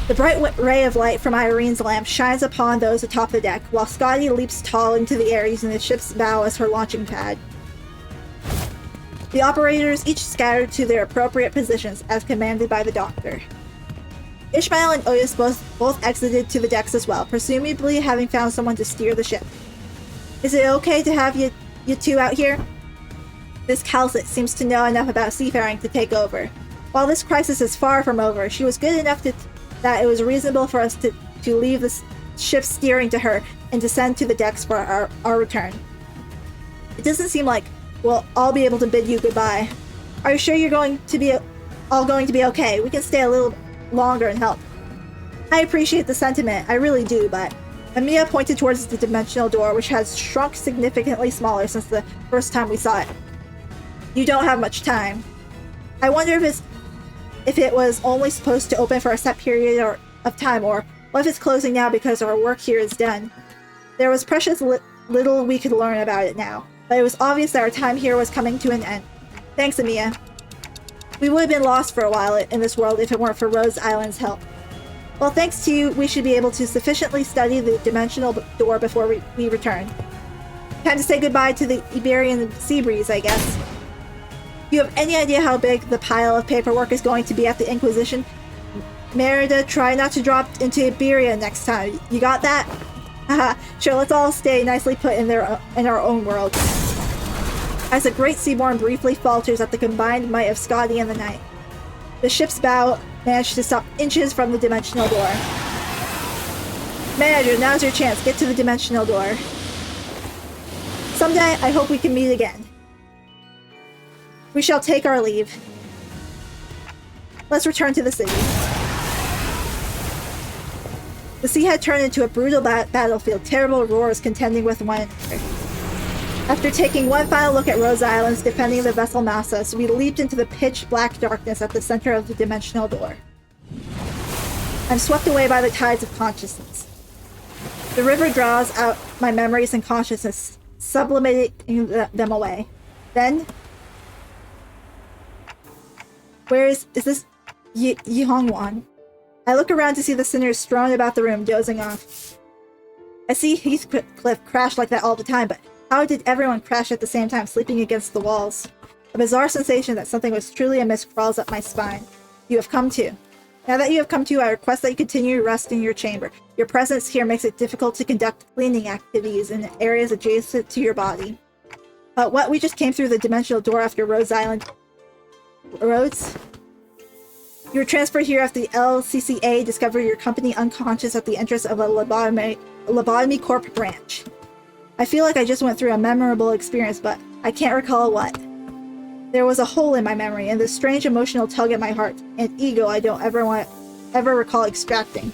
S8: The bright ray of light from Irene's lamp shines upon those atop the deck, while Scotty leaps tall into the air using the ship's bow as her launching pad. The operators each scattered to their appropriate positions as commanded by the doctor. Ishmael and Otis both exited to the decks as well, presumably having found someone to steer the ship. Is it okay to have you two out here? Miss Calcett seems to know enough about seafaring to take over. While this crisis is far from over, she was good enough that it was reasonable for us to leave the ship's steering to her and descend to the decks for our return. It doesn't seem like we'll all be able to bid you goodbye. Are you sure you're going to be okay? We can stay a little longer and help. I appreciate the sentiment, I really do, but... Amiya pointed towards the dimensional door, which has shrunk significantly smaller since the first time we saw it. You don't have much time. I wonder if it was only supposed to open for a set period of time, or what if it's closing now because our work here is done? There was precious little we could learn about it now, but it was obvious that our time here was coming to an end. Thanks, Amiya. We would have been lost for a while in this world if it weren't for Rose Island's help. Well, thanks to you, we should be able to sufficiently study the dimensional door before we return. Time to say goodbye to the Iberian sea breeze, I guess. You have any idea how big the pile of paperwork is going to be at the Inquisition? Merida, try not to drop into Iberia next time. You got that? Haha, sure, let's all stay nicely put in our own world. As the Great Seaborn briefly falters at the combined might of Scotty and the Knight, the ship's bow managed to stop inches from the dimensional door. Manager, now's your chance. Get to the dimensional door. Someday, I hope we can meet again. We shall take our leave. Let's return to the city. The sea had turned into a brutal battlefield, terrible roars contending with one another. After taking one final look at Rose Islands defending the vessel Massus, we leaped into the pitch-black darkness at the center of the dimensional door. I'm swept away by the tides of consciousness. The river draws out my memories and consciousness, sublimating them away. Then... Where is this Yihongwan? I look around to see the sinners strewn about the room, dozing off. I see Heathcliff crash like that all the time, but how did everyone crash at the same time, sleeping against the walls? A bizarre sensation that something was truly amiss crawls up my spine. You have come to. Now that you have come to, I request that you continue to rest in your chamber. Your presence here makes it difficult to conduct cleaning activities in areas adjacent to your body. What? We just came through the dimensional door after Rose Island... Rhodes? You were transferred here after the LCCA discovered your company unconscious at the entrance of a lobotomy corp branch. I feel like I just went through a memorable experience, but I can't recall what. There was a hole in my memory, and this strange emotional tug at my heart, an ego I don't ever recall extracting.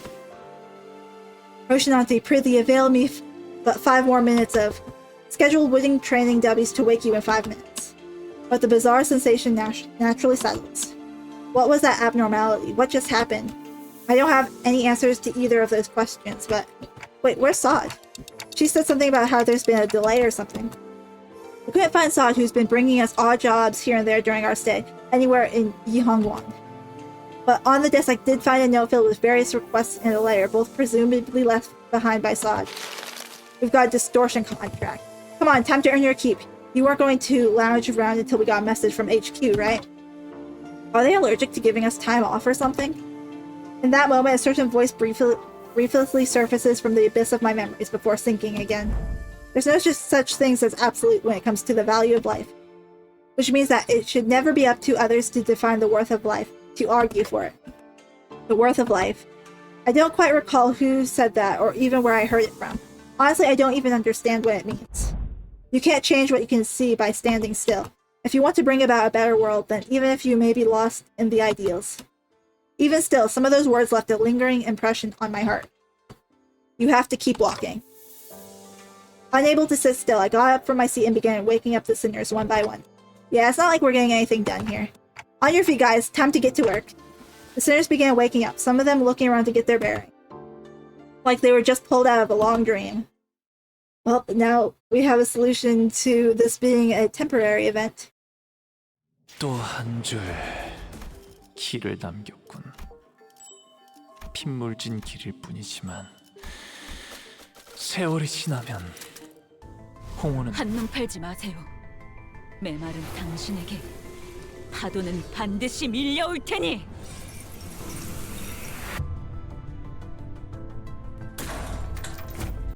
S8: Roshinante, prithee avail me but 5 more minutes of scheduled wooden training dubbies to wake you in 5 minutes. But the bizarre sensation naturally settles. What was that abnormality? What just happened? I don't have any answers to either of those questions, but... Wait, where's Sod? She said something about how there's been a delay or something. We couldn't find Sod, who's been bringing us odd jobs here and there during our stay, anywhere in Yihongwan. But on the desk I did find a note filled with various requests and a letter, both presumably left behind by Sod. We've got a distortion contract. Come on, time to earn your keep. You weren't going to lounge around until we got a message from HQ, right? Are they allergic to giving us time off or something? In that moment, a certain voice briefly surfaces from the abyss of my memories before sinking again. There's no such things as absolute when it comes to the value of life, which means that it should never be up to others to define the worth of life, to argue for it. the worth of life. I don't quite recall who said that or even where I heard it from. Honestly, I don't even understand what it means. You can't change what you can see by standing still. If you want to bring about a better world, then even if you may be lost in the ideals. Even still, some of those words left a lingering impression on my heart. You have to keep walking. Unable to sit still, I got up from my seat and began waking up the sinners one by one. Yeah, it's not like we're getting anything done here. On your feet, guys. Time to get to work. The sinners began waking up, some of them looking around to get their bearing. Like they were just pulled out of a long dream. Well, now we have a solution to this being a temporary event.
S1: 또 한 줄 길을 남겼군. 핏물진 길일 뿐이지만 세월이 지나면 홍호는
S2: 한눈 팔지 마세요. 메마른 당신에게 파도는 반드시 밀려올 테니.